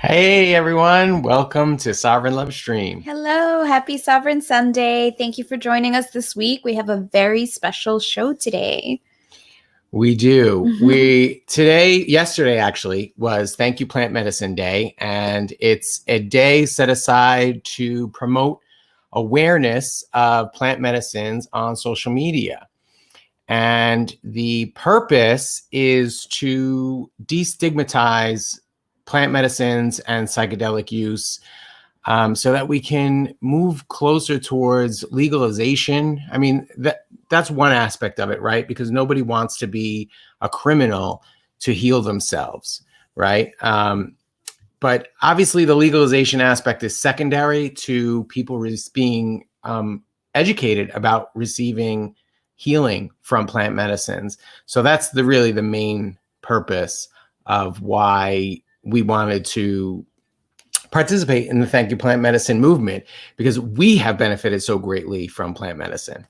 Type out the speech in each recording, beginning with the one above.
Hey everyone, welcome to Sovereign Love Stream. Hello, happy Sovereign Sunday. Thank you for joining us this week. We have a very special show today. We do. Yesterday actually was Thank You Plant Medicine Day, and it's a day set aside to promote awareness of plant medicines on social media. And the purpose is to destigmatize plant medicines and psychedelic use, so that we can move closer towards legalization. I mean, that's one aspect of it, right? Because nobody wants to be a criminal to heal themselves, right? But obviously the legalization aspect is secondary to people being educated about receiving healing from plant medicines. So that's really the main purpose of why we wanted to participate in the Thank You Plant Medicine movement, because we have benefited so greatly from plant medicine.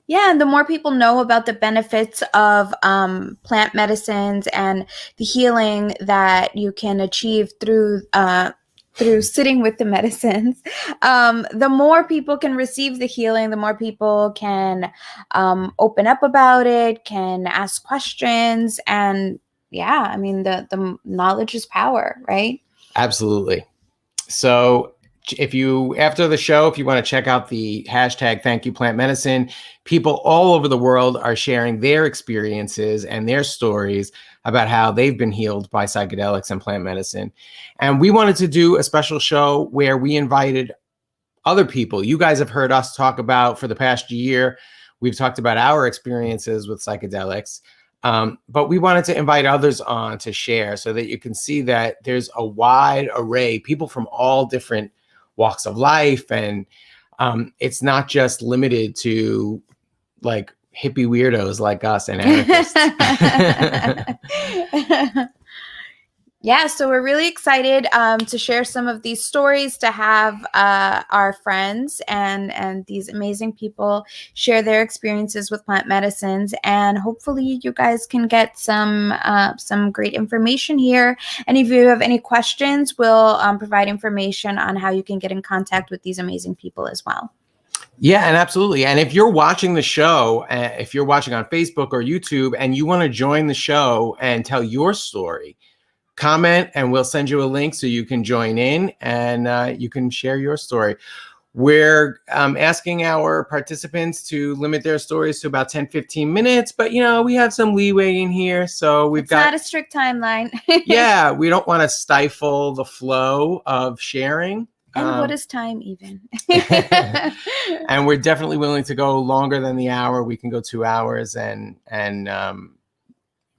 Yeah, and the more people know about the benefits of plant medicines and the healing that you can achieve through sitting with the medicines, the more people can receive the healing, the more people can open up about it, can ask questions, and yeah, I mean the knowledge is power, right? Absolutely. So after the show, if you want to check out the hashtag Thank You Plant Medicine, people all over the world are sharing their experiences and their stories about how they've been healed by psychedelics and plant medicine. And we wanted to do a special show where we invited other people. You guys have heard us talk about for the past year. We've talked about our experiences with psychedelics. But we wanted to invite others on to share so that you can see that there's a wide array, people from all different walks of life. And it's not just limited to like hippie weirdos like us and anarchists. Yeah, so we're really excited to share some of these stories, to have our friends and these amazing people share their experiences with plant medicines, and hopefully you guys can get some great information here. And if you have any questions, we'll provide information on how you can get in contact with these amazing people as well. Yeah, and absolutely. And if you're watching the show, if you're watching on Facebook or YouTube and you want to join the show and tell your story, comment and we'll send you a link so you can join in and you can share your story. We're asking our participants to limit their stories to about 10-15 minutes, but we have some leeway in here, so it's not a strict timeline. Yeah, we don't want to stifle the flow of sharing. And what is time even? And we're definitely willing to go longer than the hour. We can go 2 hours and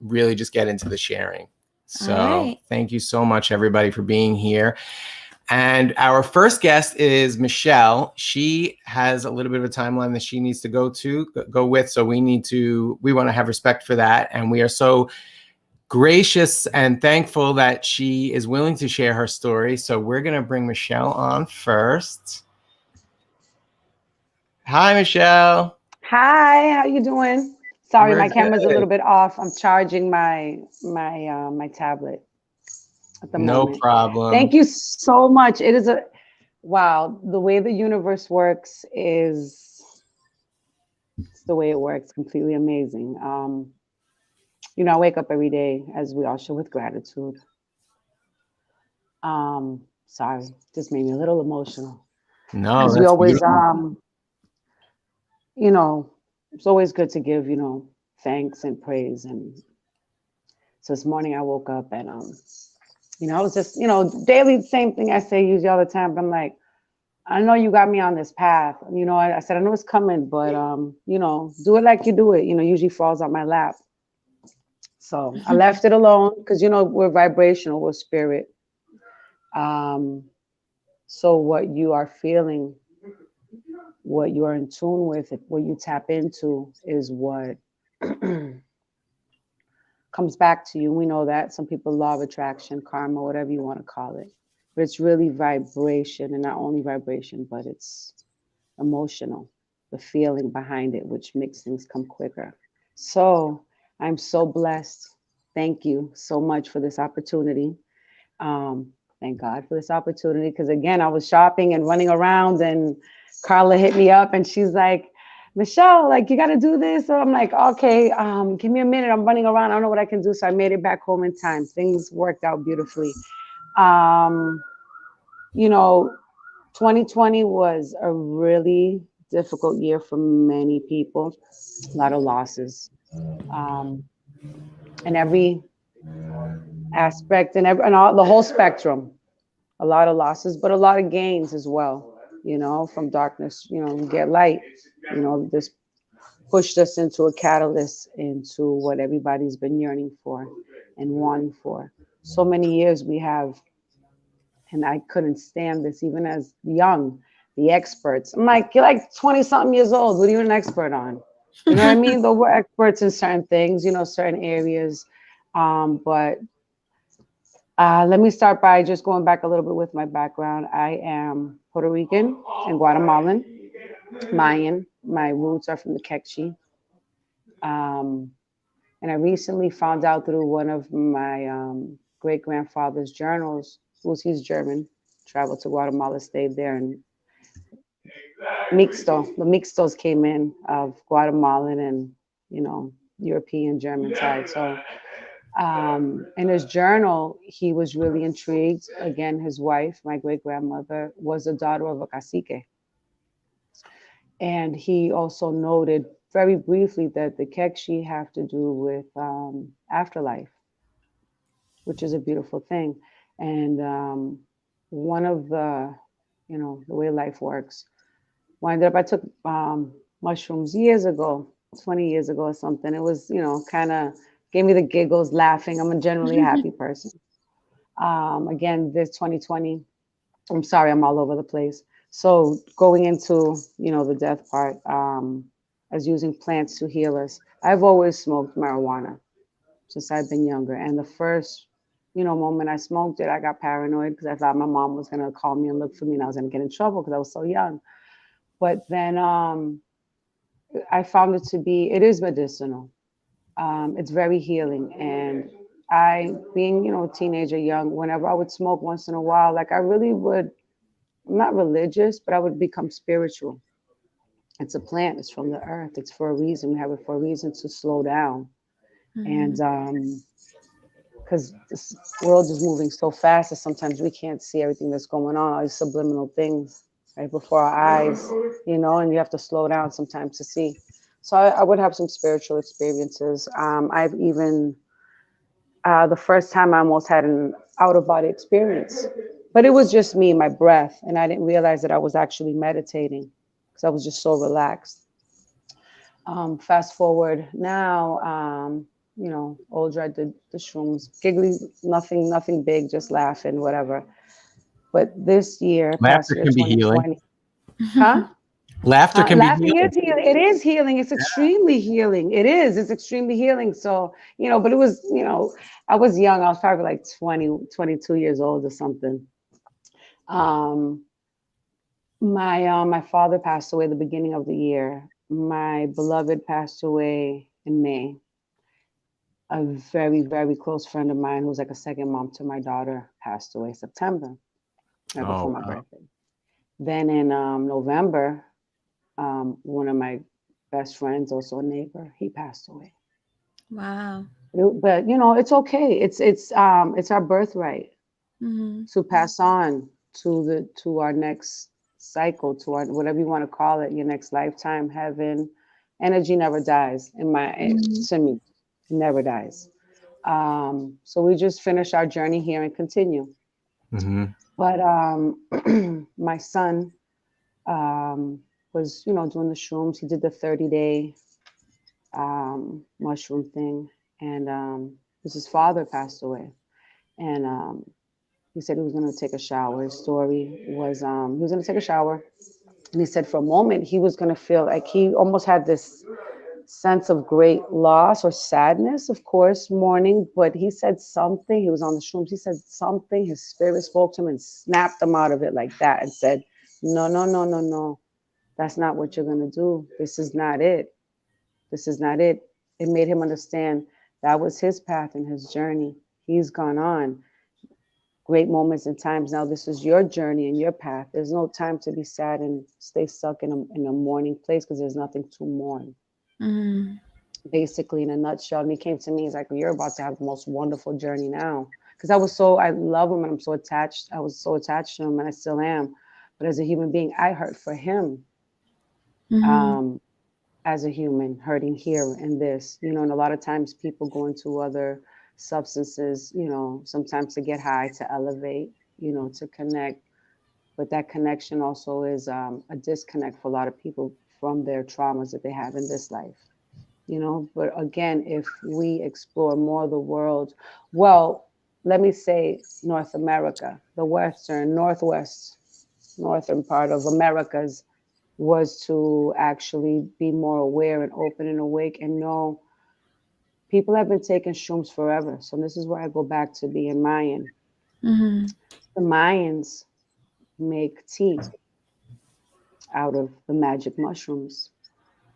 really just get into the sharing. So Thank you so much, everybody, for being here. And our first guest is Michelle. She has a little bit of a timeline that she needs to go with. So we want to have respect for that. And we are so gracious and thankful that she is willing to share her story. So we're going to bring Michelle on first. Hi, Michelle. Hi, how you doing? Sorry, my camera's a little bit off. I'm charging my tablet at the moment. No problem. Thank you so much. It is wow. The way the universe works it's the way it works. Completely amazing. I wake up every day, as we all should, with gratitude. Sorry, just made me a little emotional. No, we always it's always good to give, thanks and praise. And so this morning I woke up and, I was just, daily, same thing I say usually all the time, but I'm like, I know you got me on this path. I said, I know it's coming, but, do it like you do it, usually falls on my lap. So I left it alone because, we're vibrational, we're spirit. So what you are feeling, what you are in tune with, what you tap into is what comes back to you. We know that. Some people, law of attraction, karma, whatever you want to call it. But it's really vibration, and not only vibration, but it's emotional, the feeling behind it, which makes things come quicker. So I'm so blessed. Thank you so much for this opportunity. And thank God for this opportunity. Because again, I was shopping and running around, and Carla hit me up, and she's like, Michelle, like, you got to do this. So I'm like, okay, give me a minute. I'm running around. I don't know what I can do. So I made it back home in time. Things worked out beautifully. Um, you know, 2020 was a really difficult year for many people. A lot of losses, um, in every aspect, and all the whole spectrum. A lot of losses, but a lot of gains as well. From darkness, we get light. This pushed us into a catalyst into what everybody's been yearning for and wanting for. So many years we have, and I couldn't stand this even as young, the experts. I'm like, you're like 20 something years old. What are you an expert on? You know what I mean? Though we're experts in certain things, certain areas. But let me start by just going back a little bit with my background. I am Puerto Rican and Guatemalan, Mayan. My roots are from the Quechua. Um, and I recently found out through one of my great grandfather's journals, he's German, traveled to Guatemala, stayed there, and the mixtos came in of Guatemalan and, European German side. So in his journal, he was really intrigued. Again, his wife, my great grandmother, was the daughter of a cacique. And he also noted very briefly that the Kekshi have to do with afterlife, which is a beautiful thing. And one of the way life works, I took mushrooms years ago, 20 years ago or something. It was, kind of gave me the giggles, laughing. I'm a generally happy person. Again, this 2020, I'm sorry, I'm all over the place. So going into, the death part, as using plants to heal us. I've always smoked marijuana since I've been younger. And the first, moment I smoked it, I got paranoid because I thought my mom was going to call me and look for me and I was going to get in trouble because I was so young. But then I found it is medicinal. It's very healing. And I, being, a teenager, young, whenever I would smoke once in a while, like I really would, I'm not religious, but I would become spiritual. It's a plant. It's from the earth. It's for a reason. We have it for a reason to slow down. And because this world is moving so fast that sometimes we can't see everything that's going on, all these subliminal things right before our eyes, and you have to slow down sometimes to see. So I would have some spiritual experiences. I've even, the first time I almost had an out of body experience, but it was just me, my breath. And I didn't realize that I was actually meditating because I was just so relaxed. Fast forward now, older, I did the shrooms, giggly, nothing big, just laughing, whatever. But this year, past Laughter year, can be healing. 2020, huh? Laughter can be Laughing healing. is healing. It is healing. It's extremely healing. It is. It's extremely healing. So, but it was, I was young. I was probably like 20, 22 years old or something. My father passed away at the beginning of the year. My beloved passed away in May. A very, very close friend of mine, who's like a second mom to my daughter, passed away September, right before my birthday. Then in November, one of my best friends, also a neighbor, he passed away. Wow. But it's okay. It's our birthright to pass on to our next cycle, to our whatever you want to call it, your next lifetime, heaven. Energy never dies. To me, it never dies. So we just finish our journey here and continue. Mm-hmm. But my son was, doing the shrooms. He did the 30-day mushroom thing, and his father passed away, and he said he was going to take a shower. His story was he was going to take a shower, and he said for a moment he was going to feel like he almost had this sense of great loss or sadness, of course, mourning. But he said something. He was on the shrooms. He said something. His spirit spoke to him and snapped him out of it like that, and said, "No, no, no, no, no. That's not what you're going to do. This is not it. This is not it." It made him understand that was his path and his journey. He's gone on. great moments and times. Now this is your journey and your path. There's no time to be sad and stay stuck in a mourning place, because there's nothing to mourn. Mhm. Basically, in a nutshell. And he came to me, he's like, you're about to have the most wonderful journey now. Because I love him and I'm so attached. I was so attached to him and I still am. But as a human being, I hurt for him. Mhm. Um, as a human, hurting here in this, and a lot of times people go into other substances, sometimes to get high, to elevate, to connect. But that connection also is a disconnect for a lot of people from their traumas that they have in this life. But again, if we explore more of the world, well, let me say North America, the northern part of Americas, was to actually be more aware and open and awake and know people have been taking shrooms forever. So this is where I go back to being Mayan. Mhm. The Mayans make tea out of the magic mushrooms.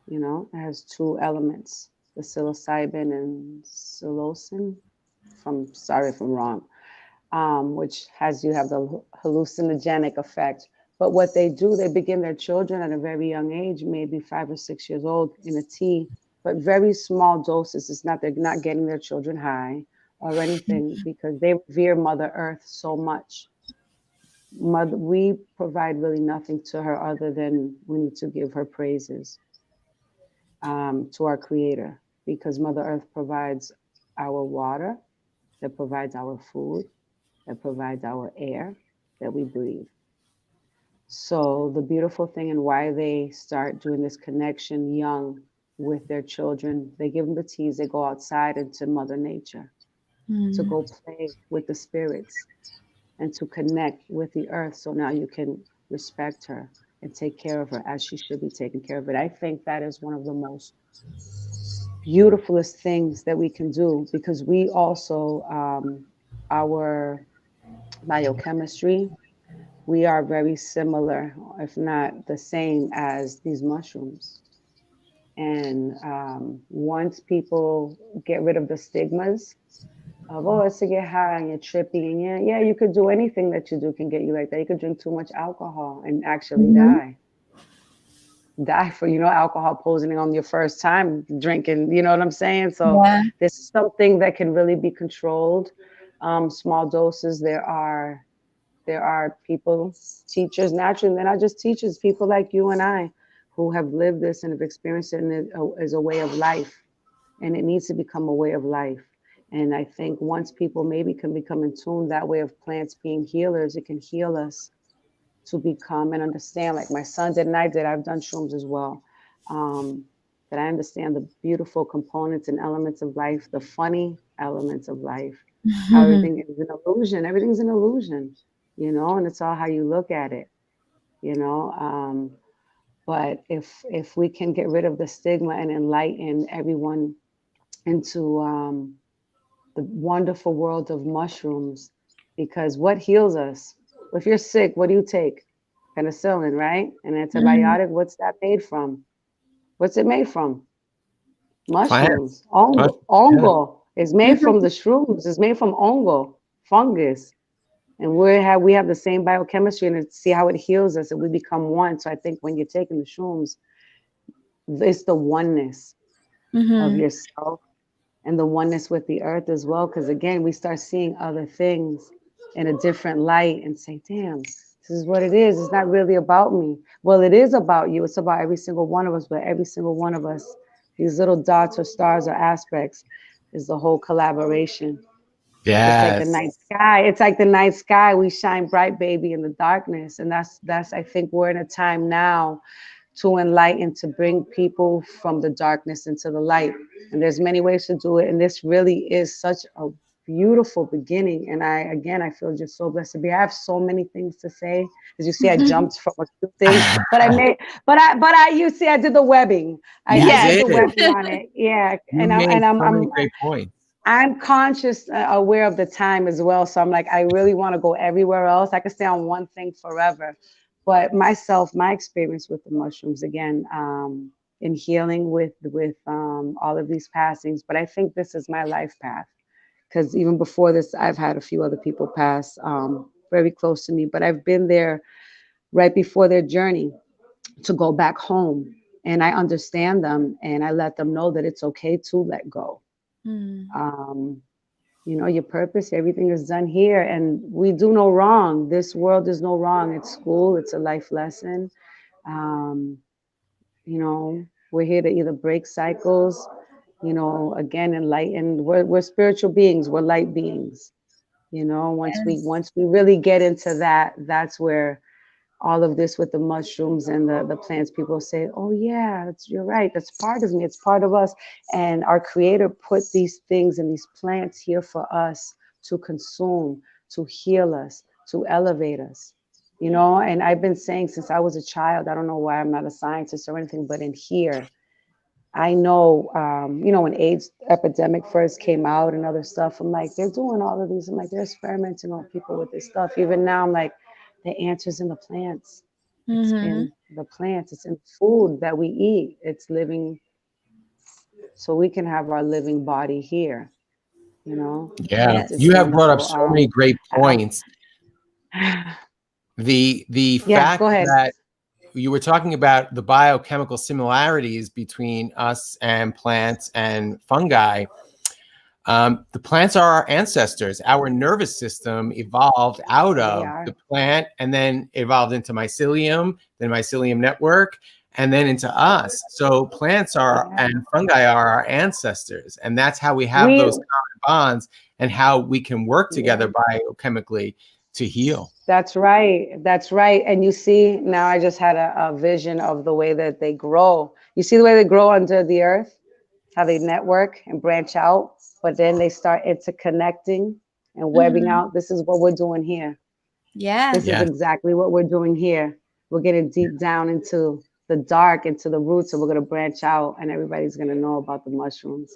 It has two elements, the psilocybin and psilocin. From Sorry if I'm wrong, which has you have the hallucinogenic effect. But what they do, they begin their children at a very young age, maybe 5 or 6 years old, in a tea, but very small doses. It's not They're not getting their children high or anything, because they revere Mother Earth so much. We provide really nothing to her other than we need to give her praises, to our Creator, because Mother Earth provides our water, that provides our food, that provides our air that we breathe. So, the beautiful thing, and why they start doing this connection young with their children, they give them the teas, they go outside into Mother Nature to Mhm. go play with the spirits and to connect with the earth. So now you can respect her and take care of her as she should be taken care of. It. I think that is one of the most beautifulest things that we can do, because we also, our biochemistry, we are very similar, if not the same, as these mushrooms. And once people get rid of the stigmas of, oh, it's to get high and you're tripping, and yeah, you could do anything that you do can get you like that. You could drink too much alcohol and actually Mhm. die for, alcohol poisoning on your first time drinking. You know what I'm saying? So Yeah. this is something that can really be controlled. Small doses. There are people, teachers, naturally, they're not just teachers, people like you and I, who have lived this and have experienced it, and it as a way of life. And it needs to become a way of life. And I think once people maybe can become in tune that way of plants being healers, it can heal us to become and understand, like my son did and I did. I've done shrooms as well. Um, that I understand the beautiful components and elements of life, the funny elements of life, how Mhm. everything is an illusion. Everything's an illusion, and it's all how you look at it, you know. But if we can get rid of the stigma and enlighten everyone into the wonderful world of mushrooms, because what heals us? If you're sick, what do you take? Penicillin, right? An Mhm. antibiotic. What's that made from? What's it made from? Plants. Mushrooms. Mush- yeah. Ongo is made from Mhm. the shrooms. It's made from ongo, fungus. And we have the same biochemistry, and see how it heals us and we become one. So I think when you're taking the shrooms, it's the oneness of Mhm. yourself and the oneness with the earth as well. Because again, we start seeing other things in a different light and say, damn, this is what it is. It's not really about me. Well, it is about you. It's about every single one of us, but every single one of us, these little dots or stars or aspects, is the whole collaboration. Just like the Yes. night sky. It's like the night sky. We shine bright, baby, in the darkness. And that's I think we're in a time now to enlighten, to bring people from the darkness into the light. And there's many ways to do it. And this really is such a beautiful beginning. And I feel just so blessed to be. I have so many things to say. As you see, I jumped from a few things, but you see, I did the webbing. I You did Yes. the did. webbing on it. Yeah. You And made so many great points. I'm conscious, aware of the time as well. So I'm like, I really want to go everywhere else. I could stay on one thing forever. But my experience with the mushrooms, again, in healing with all of these passings. But I think this is my life path. because even before this, I've had a few other people pass very close to me, but I've been there right before their journey to go back home. And I understand them and I let them know that it's okay to let go. Mm. You know, your purpose, everything is done here, and we do no wrong. This world is no wrong. It's school, it's a life lesson. Um, you know, we're here to either break cycles, you know, again, enlighten. We're spiritual beings, we're light beings. You know, Yes. once we really get into that, that's where all of this with the mushrooms and the plants, people say, oh yeah, you're right, that's part of me, it's part of us. And our creator put these things and these plants here for us to consume, to heal us, to elevate us, you know. And I've been saying since I was a child, I don't know why I'm not a scientist or anything, but in here I know, you know, when AIDS epidemic first came out and other stuff, I'm like, they're doing all of these. I'm like, they're experimenting on people with this stuff. Even now, I'm like, the answer's in the plants. It's Mm-hmm. in the plants. It's in food that we eat. It's living, so we can have our living body here. You know, Yeah, it's Yes. you have brought up wonderful. so many great points. The Yeah, fact go ahead. that you were talking about the biochemical similarities between us and plants and fungi. The plants are our ancestors. Our nervous system evolved out They of are. the plant and then evolved into mycelium, then mycelium network, and then into us. So plants are Yeah. and fungi are our ancestors. And that's how we have We, those common bonds and how we can work yeah. together biochemically to heal. That's right. That's right. And you see, now I just had a vision of the way that they grow. You see the way they grow under the earth, how they network and branch out, but then they start interconnecting and webbing Mm-hmm. out. This is what we're doing here. Yeah. This is Yes. exactly what we're doing here. We're getting deep down into the dark, into the roots, and we're going to branch out, and everybody's going to know about the mushrooms.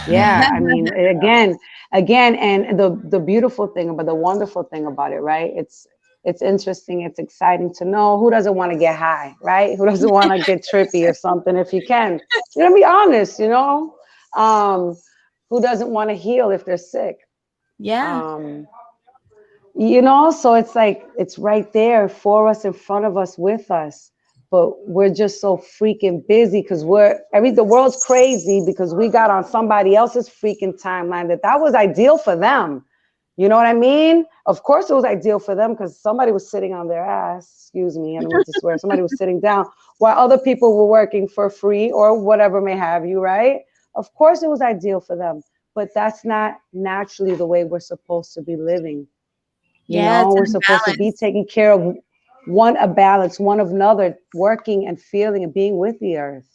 Yeah, I mean, again, and the beautiful thing about the wonderful thing about it, right? It's interesting, it's exciting to know. Who doesn't want to get high, right? Who doesn't want to get trippy or something if you can? You know, be honest, you know. Who doesn't want to heal if they're sick? Yeah. Um, you know, so it's like it's right there for us, in front of us, with us, but we're just so freaking busy because the world's crazy because we got on somebody else's freaking timeline that was ideal for them. You know what I mean? Of course it was ideal for them because somebody was sitting on their ass, excuse me, I don't mean to swear, somebody was sitting down while other people were working for free or whatever may have you, right? Of course it was ideal for them, but that's not naturally the way we're supposed to be living. You Yeah. know, It's we're an supposed to be imbalance. taking care of one, a balance, one of another, working and feeling and being with the earth.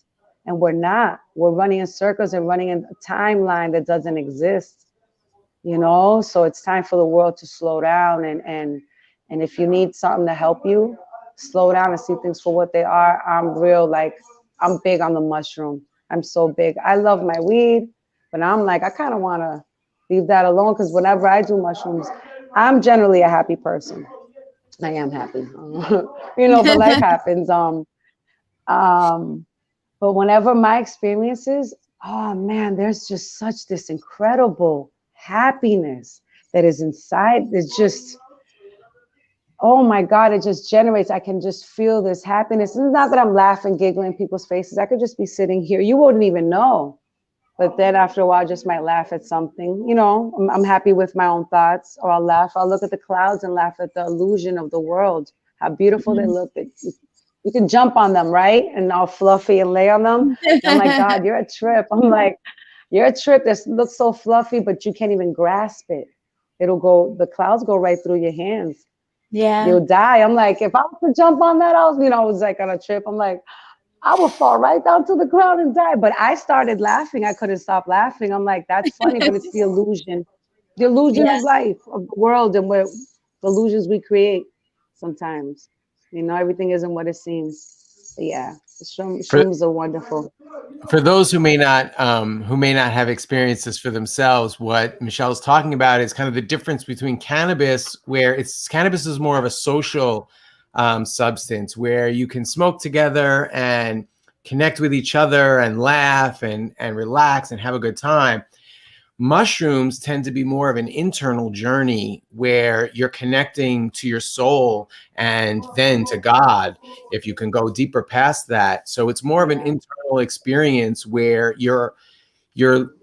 And we're not. We're running in circles and running in a timeline that doesn't exist. You know, so it's time for the world to slow down and if you need something to help you slow down and see things for what they are, I'm big on the mushroom. I'm so big. I love my weed, but I'm like, I kind of want to leave that alone because whenever I do mushrooms, I'm generally a happy person. I am happy. You know, but life happens. Um, but whenever my experiences, oh man, there's just such this incredible happiness that is inside. It's just, oh my God, it just generates. I can just feel this happiness. It's not that I'm laughing, giggling in people's faces. I could just be sitting here. You wouldn't even know. But then after a while, I just might laugh at something. You know, I'm happy with my own thoughts, or I'll laugh. I'll look at the clouds and laugh at the illusion of the world, how beautiful they look. You can jump on them, right? And all fluffy and lay on them. And I'm like, God, you're a trip. I'm like, you're a trip that looks so fluffy, but you can't even grasp it. The clouds go right through your hands. Yeah. You'll die. I'm like, if I was to jump on that, I was like on a trip. I'm like, I would fall right down to the ground and die. But I started laughing. I couldn't stop laughing. I'm like, that's funny, but it's the illusion Yeah. of life, of the world, and the illusions we create sometimes. You know, everything isn't what it seems. But yeah, For shrooms are wonderful. for those who may not have experienced this for themselves, what Michelle's talking about is kind of the difference between cannabis, where cannabis is more of a social substance where you can smoke together and connect with each other and laugh and relax and have a good time. Mushrooms tend to be more of an internal journey where you're connecting to your soul and then to God, if you can go deeper past that. So it's more of an internal experience where you're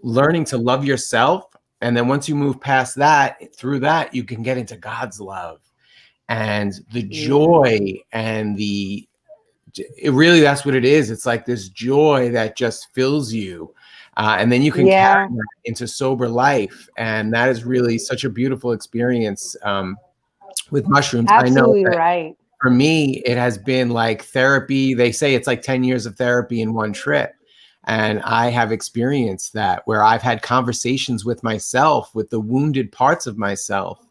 learning to love yourself. And then once you move past that, through that, you can get into God's love and the joy and it really, that's what it is. It's like this joy that just fills you. And then you can carry that into sober life. And that is really such a beautiful experience with mushrooms. Absolutely, I know right. For me, it has been like therapy. They say it's like 10 years of therapy in one trip. And I have experienced that, where I've had conversations with myself, with the wounded parts of myself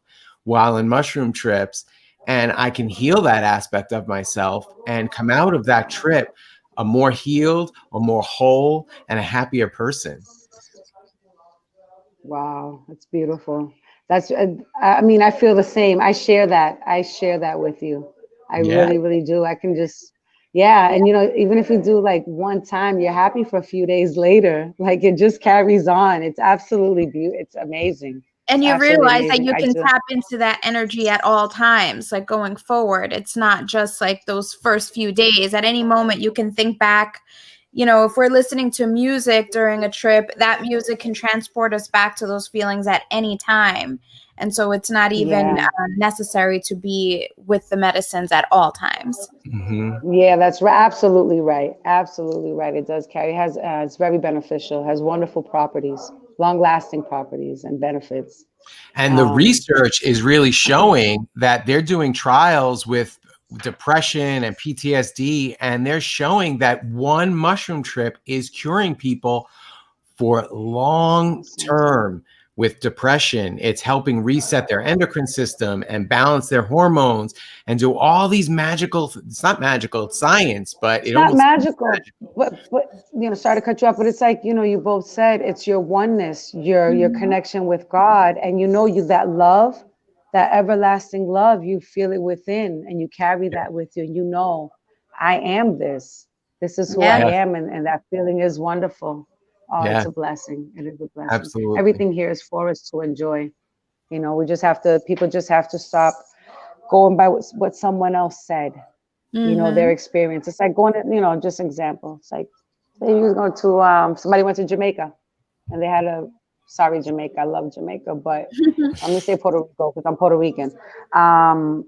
while in mushroom trips. And I can heal that aspect of myself and come out of that trip a more healed, a more whole, and a happier person. Wow, that's beautiful. That's, I mean, I feel the same. I share that. I share that with you. I Yeah. really, really do. I can just, yeah. And, you know, even if you do like one time, you're happy for a few days later. Like it just carries on. It's absolutely beautiful. It's amazing. And you Absolutely realize that amazing. you I can do. tap into that energy at all times, like going forward. It's not just like those first few days. At any moment, you can think back. You know, if we're listening to music during a trip, that music can transport us back to those feelings at any time. And so it's not even Yeah. necessary to be with the medicines at all times. Mm-hmm. Yeah, that's right. Absolutely right. Absolutely right. It does carry, it's very beneficial, has wonderful properties, long lasting properties and benefits. And the research is really showing that they're doing trials with depression and PTSD, and they're showing that one mushroom trip is curing people for long term with depression. It's helping reset their endocrine system and balance their hormones and do all these magical, it's not magical, it's science, but it It's not almost magical, but you know, sorry to cut you off, but it's like, you know, you both said it's your oneness, your connection with God, and you know, you that love, that everlasting love, you feel it within, and you carry that with you. And you know, I am this. This is who I Yeah. am, and that feeling is wonderful. Oh, Yeah, it's a blessing. It is a blessing. absolutely. Everything here is for us to enjoy. You know, we just have to. People just have to stop going by what someone else said. You know, their experience. It's like going to, you know, just example. It's like, say you was going to, somebody went to Jamaica and they had sorry, Jamaica, I love Jamaica, but let me say Puerto Rico because I'm Puerto Rican.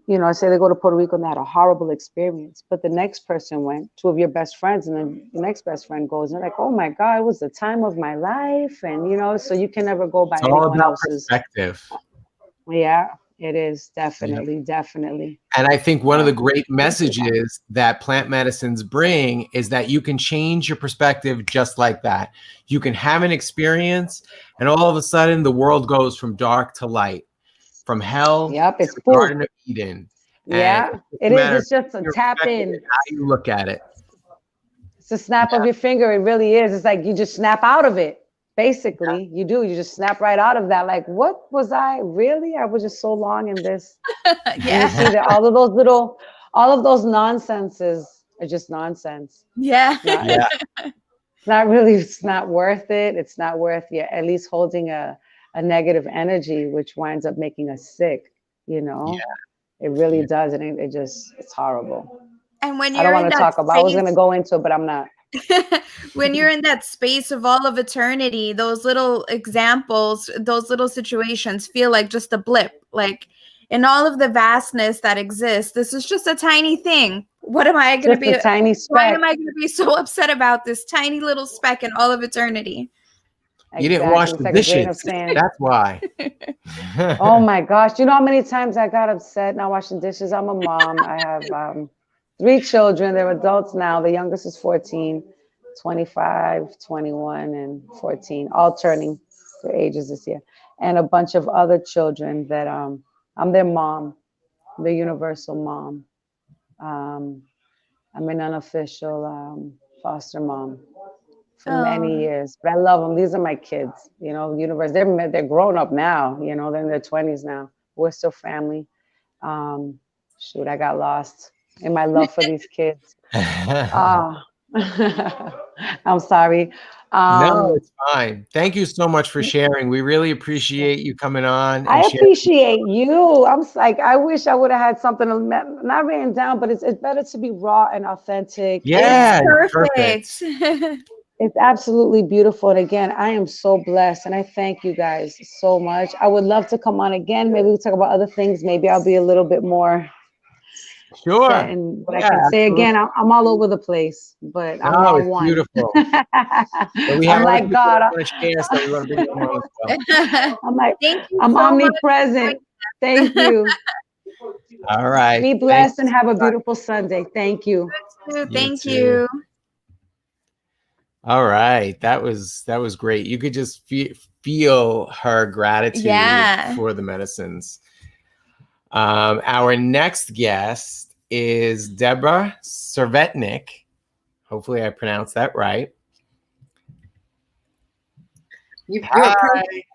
You know, say they go to Puerto Rico and they had a horrible experience, but the next person went, two of your best friends, and then the next best friend goes, and they're like, oh my God, it was the time of my life. And, you know, so you can never go by It's all anyone about else's. perspective. Yeah, it is Yeah. definitely, definitely. And I think one of the great messages that plant medicines bring is that you can change your perspective just like that. You can have an experience, and all of a sudden, the world goes from dark to light, from hell Yep, to it's the poof. Garden of Eden. And Yeah, it's just it a is. matter of It's just a your tap perspective in. and how you look at it. It's a snap of your finger. It really is. It's like you just snap out of it. Basically, you do. You just snap right out of that. Like, what was I really? I was just so long in this. And you Yeah. see that all of those nonsenses are just nonsense. Yeah. Yeah. It's not really. It's not worth it. It's not worth at least holding a negative energy, which winds up making us sick. You know, it really does, and it's horrible. And when I don't you're want in to that talk about. I was going to space, go into it, but I'm not. when you're in that space of all of eternity, those little examples, those little situations feel like just a blip. Like in all of the vastness that exists, this is just a tiny thing. What am I going to Just be? a tiny Why speck. am I going to be so upset about this tiny little speck in all of eternity? You didn't wash Exactly. It's the like a grain of dishes. sand. That's why. Oh my gosh. You know how many times I got upset not washing dishes? I'm a mom. I have 3 children. They're adults now. The youngest is 14, 25, 21, and 14, all turning their ages this year. And a bunch of other children that I'm their mom, the universal mom. I'm an unofficial foster mom for many years, but I love them. These are my kids, you know, universe. They're grown up now, you know, they're in their 20s now. We're still family. Shoot, I got lost in my love for these kids. I'm sorry. No, Um, it's fine. Thank you so much for sharing. We really appreciate you coming on and I sharing. appreciate you. Like, I wish I would have had something not written down, but it's better to be raw and authentic. It's Yeah, And perfect. perfect. it's absolutely beautiful. And again, I am so blessed. And I thank you guys so much. I would love to come on again. Maybe we'll talk about other things. Maybe I'll be a little bit more set Sure. in what I Yeah, can say. absolutely. Again, I'm all over the place, but I'm No, on it's one. beautiful. But we have I'm other like people that God. want to share, so we want to bring them on as well. I'm like, Thank you I'm so much. omnipresent. Thank you. All right. Be Thank blessed and have a beautiful Sunday. Thank you. you Thank too. you. All right. That was great. You could just feel her gratitude Yeah. for the medicines. Our next guest is Deborah Servetnik. Hopefully I pronounced that right. You're perfect.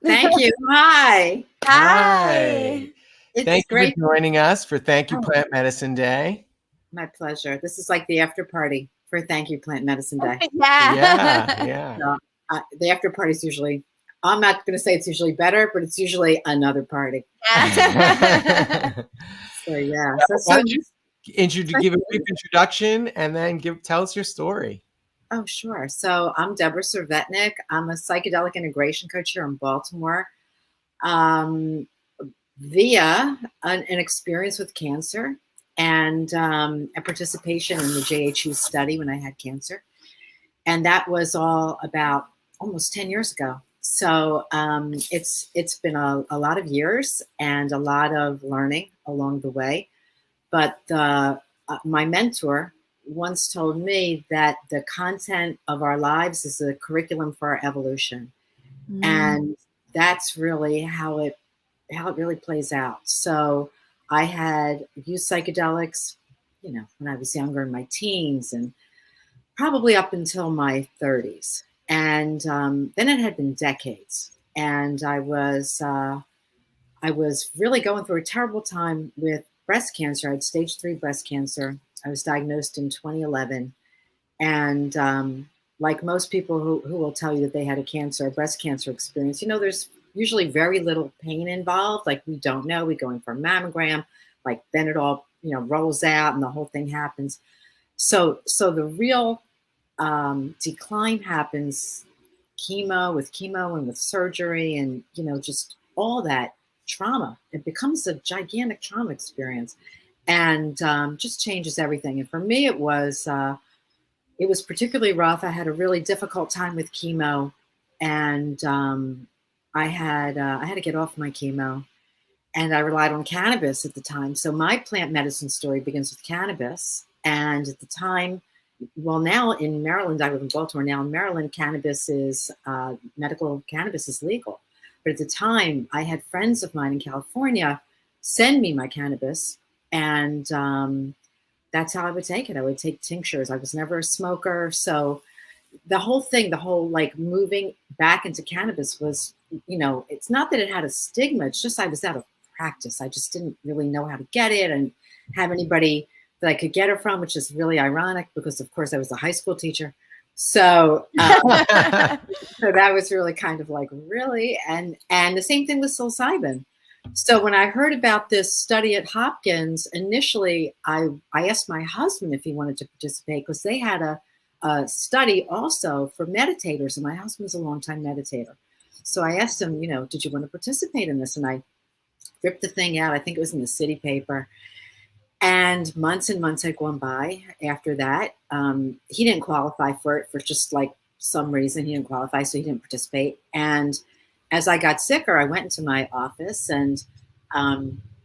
Thank you. Hi. Hi. It's Thank you great. for joining us for Thank You Oh, Plant Medicine Day. my pleasure. This is like the after party for Thank You Plant Medicine Day. Yeah, yeah. So, the after party is usually, I'm not going to say it's usually better, but it's usually another party. Yeah. So yeah. Why don't you give a brief introduction and then tell us your story. Oh, sure. So I'm Deborah Servetnik. I'm a psychedelic integration coach here in Baltimore. Via an experience with cancer and a participation in the JHU study when I had cancer. And that was all about almost 10 years ago. So it's been a lot of years and a lot of learning along the way. But my mentor once told me that the content of our lives is a curriculum for our evolution. And that's really how it really plays out. So I had used psychedelics, when I was younger in my teens and probably up until my 30s. And then it had been decades. And I was really going through a terrible time with breast cancer. I had stage 3 breast cancer. I was diagnosed in 2011. And like most people who will tell you that they had a breast cancer experience, there's usually very little pain involved. Like we don't know, we go in for a mammogram, like then it all, rolls out and the whole thing happens. So the real decline happens with chemo and with surgery and, just all that trauma. It becomes a gigantic trauma experience and just changes everything. And for me, it was particularly rough. I had a really difficult time with chemo, and I had to get off my chemo, and I relied on cannabis at the time. So my plant medicine story begins with cannabis, and at the time, well, now in Maryland, I live in Baltimore. Now in Maryland, medical cannabis is legal. But at the time, I had friends of mine in California send me my cannabis, and that's how I would take it. I would take tinctures. I was never a smoker. So the whole like moving back into cannabis was, it's not that it had a stigma. It's just I was out of practice. I just didn't really know how to get it and have anybody that I could get it from, which is really ironic because, of course, I was a high school teacher. So, so that was really kind of like, really? And the same thing with psilocybin. So when I heard about this study at Hopkins, initially I asked my husband if he wanted to participate because they had a study also for meditators, and my husband's a longtime meditator. So I asked him, did you want to participate in this? And I ripped the thing out. I think it was in the city paper. And months had gone by after that. He didn't qualify for it for just like some reason. He didn't qualify, so he didn't participate. And as I got sicker, I went into my office and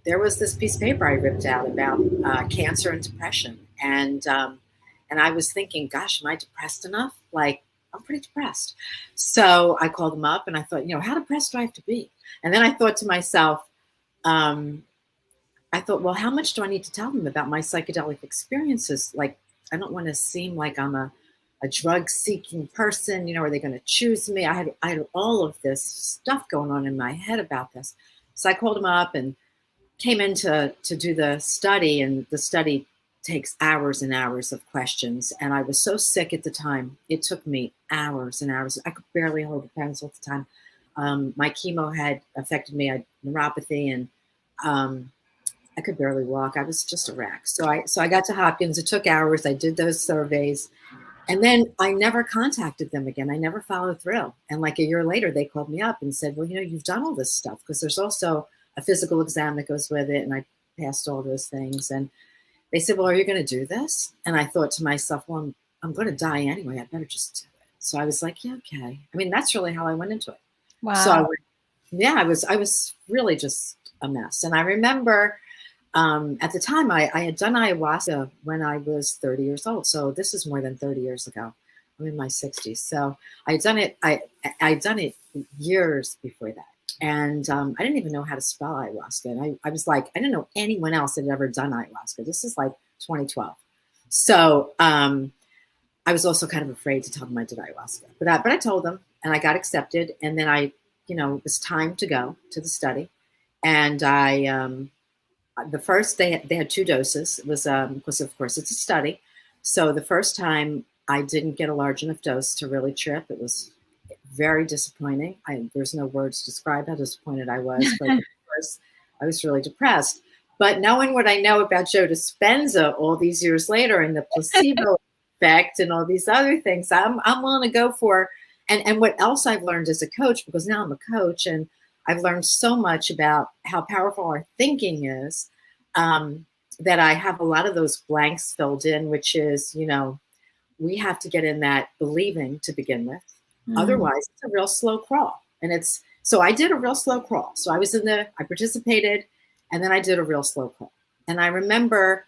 there was this piece of paper I ripped out about cancer and depression. And I was thinking, gosh, am I depressed enough? Like, I'm pretty depressed. So I called him up and I thought, how depressed do I have to be? And then I thought to myself, well, how much do I need to tell them about my psychedelic experiences? Like, I don't want to seem like I'm a drug-seeking person. Are they going to choose me? I had all of this stuff going on in my head about this. So I called him up and came in to do the study, and the study takes hours and hours of questions. And I was so sick at the time. It took me hours and hours. I could barely hold a pencil at the time. My chemo had affected me. I had neuropathy, and I could barely walk. I was just a wreck. So I got to Hopkins. It took hours. I did those surveys. And then I never contacted them again. I never followed through. And like a year later, they called me up and said, well, you know, you've done all this stuff, because there's also a physical exam that goes with it. And I passed all those things. And they said, well, are you going to do this? And I thought to myself, well, I'm going to die anyway. I better just do it. So I was like, yeah, okay. I mean, that's really how I went into it. Wow. So I was really just a mess. And I remember at the time I had done ayahuasca when I was 30 years old. So this is more than 30 years ago. I'm in my 60s. So I had done it. I'd done it years before that. And I didn't even know how to spell ayahuasca. And I was like, I didn't know anyone else that had ever done ayahuasca. This is like 2012. So I was also kind of afraid to tell them I did ayahuasca. But I told them, and I got accepted. And then it was time to go to the study. And the first, they had 2 doses. It was, because of course it's a study. So the first time I didn't get a large enough dose to really trip. It was very disappointing. There's no words to describe how disappointed I was. But of course, I was really depressed. But knowing what I know about Joe Dispenza all these years later, and the placebo effect and all these other things, I'm willing to go for. And what else I've learned as a coach, because now I'm a coach, and I've learned so much about how powerful our thinking is, that I have a lot of those blanks filled in, which is, we have to get in that believing to begin with. Otherwise, it's a real slow crawl. And so I did a real slow crawl. So I participated, and then I did a real slow crawl. And I remember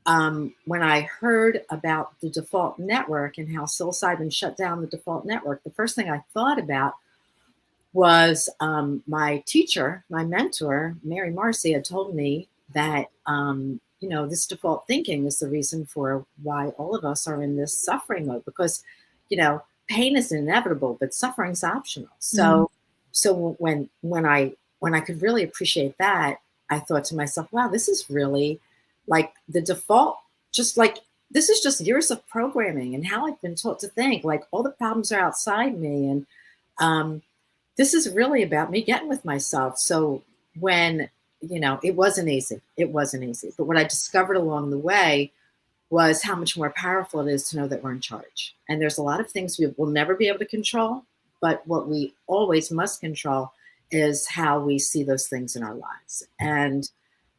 when I heard about the default network and how psilocybin shut down the default network, the first thing I thought about was my teacher, my mentor, Mary Marcy, had told me that, this default thinking is the reason for why all of us are in this suffering mode, because, pain is inevitable, but suffering's optional. So when I could really appreciate that, I thought to myself, wow, this is really like the default, just like, this is just years of programming and how I've been taught to think, like all the problems are outside me. And this is really about me getting with myself. So when, it wasn't easy. But what I discovered along the way was how much more powerful it is to know that we're in charge. And there's a lot of things we will never be able to control, but what we always must control is how we see those things in our lives. And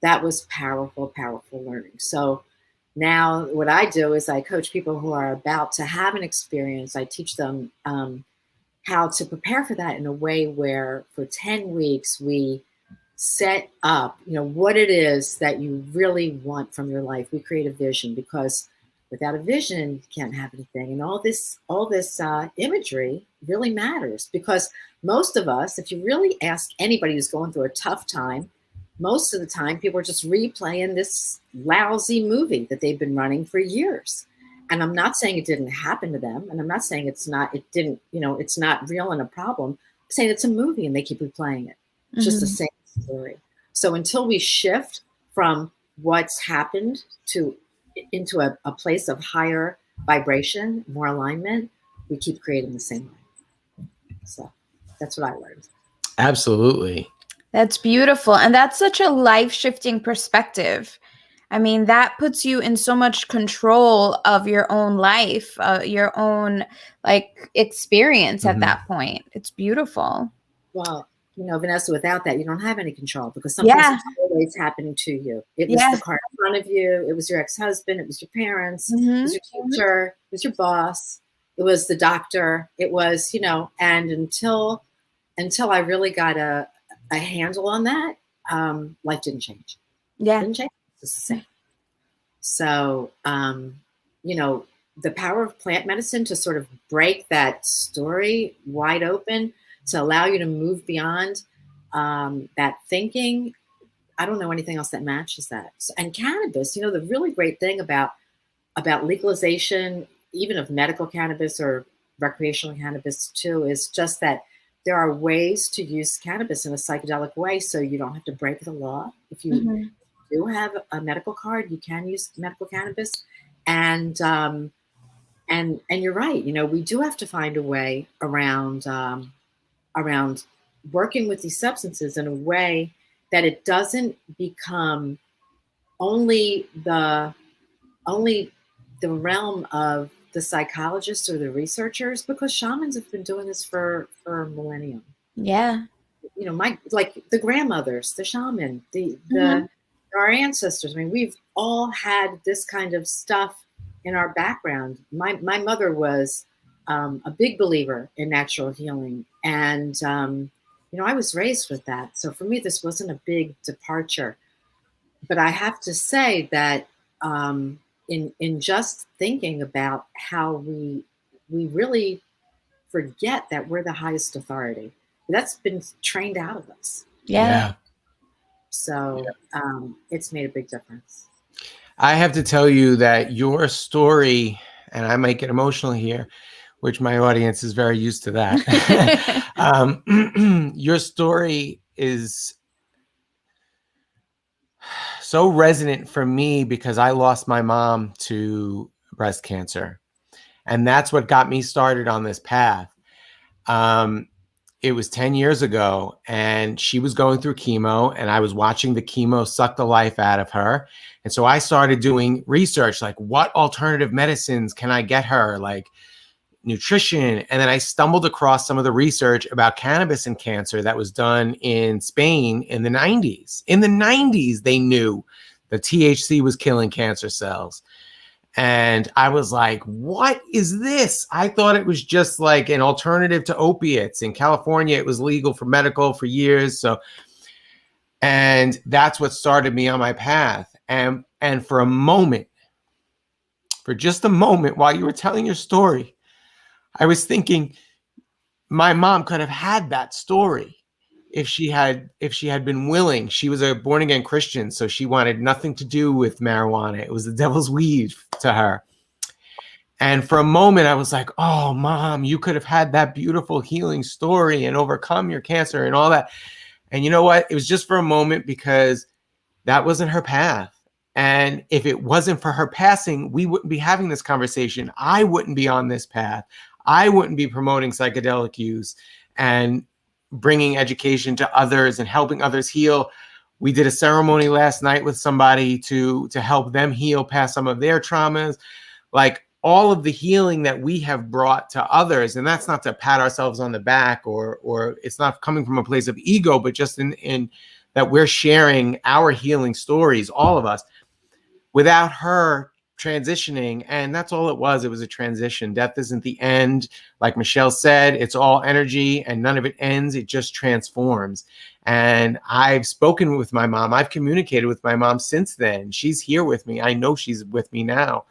that was powerful, powerful learning. So now what I do is I coach people who are about to have an experience. I teach them how to prepare for that in a way where for 10 weeks we set up, what it is that you really want from your life. We create a vision, because without a vision, you can't have anything. And all this imagery really matters, because most of us, if you really ask anybody who's going through a tough time, most of the time people are just replaying this lousy movie that they've been running for years. And I'm not saying it didn't happen to them. And I'm not saying it's not real and a problem. I'm saying it's a movie and they keep replaying it. It's just the same story. So until we shift from what's happened into a place of higher vibration, more alignment, we keep creating the same life. So that's what I learned. Absolutely. That's beautiful. And that's such a life-shifting perspective. I mean, that puts you in so much control of your own life, your own experience at that point. It's beautiful. Well, Vanessa, without that, you don't have any control, because something's always happening to you. It was the car in front of you. It was your ex-husband. It was your parents. It was your teacher. It was your boss. It was the doctor. It was, and until I really got a handle on that, life didn't change. Yeah. It didn't change. It's the same. So, the power of plant medicine to sort of break that story wide open, to allow you to move beyond that thinking. I don't know anything else that matches that. So, and cannabis, the really great thing about legalization, even of medical cannabis or recreational cannabis too, is just that there are ways to use cannabis in a psychedelic way, so you don't have to break the law. If you do have a medical card, you can use medical cannabis, and you're right. We do have to find a way around working with these substances in a way that it doesn't become only the realm of the psychologists or the researchers, because shamans have been doing this for a millennium. Yeah. Like the grandmothers, the shaman, Mhm. our ancestors. I mean, we've all had this kind of stuff in our background. My mother was a big believer in natural healing, and I was raised with that. So for me, this wasn't a big departure. But I have to say that in just thinking about how we really forget that we're the highest authority. That's been trained out of us. Yeah. So it's made a big difference. I have to tell you that your story, and I might get emotional here, which my audience is very used to that. Your story is so resonant for me because I lost my mom to breast cancer. And that's what got me started on this path. It was 10 years ago, and she was going through chemo, and I was watching the chemo suck the life out of her. And so I started doing research, like, what alternative medicines can I get her, like nutrition. And then I stumbled across some of the research about cannabis and cancer that was done in Spain in the 90s. In the 90s, they knew that THC was killing cancer cells. And I was like, what is this? I thought it was just like an alternative to opiates. In California, it was legal for medical for years. And that's what started me on my path. And for just a moment, while you were telling your story, I was thinking my mom could have had that story if she had been willing. She was a born again Christian, so she wanted nothing to do with marijuana. It was the devil's weed to her. And for a moment, I was like, oh, Mom, you could have had that beautiful healing story and overcome your cancer and all that. And you know what? It was just for a moment, because that wasn't her path. And if it wasn't for her passing, we wouldn't be having this conversation. I wouldn't be on this path. I wouldn't be promoting psychedelic use and bringing education to others and helping others heal. We did a ceremony last night with somebody to help them heal past some of their traumas. Like, all of the healing that we have brought to others, and that's not to pat ourselves on the back, or it's not coming from a place of ego, but just in that we're sharing our healing stories, all of us, without her transitioning. And that's all it was. It was a transition. Death isn't the end. Like Michelle said, it's all energy, and none of it ends. It just transforms. And I've spoken with my mom. I've communicated with my mom since then. She's here with me. I know she's with me now.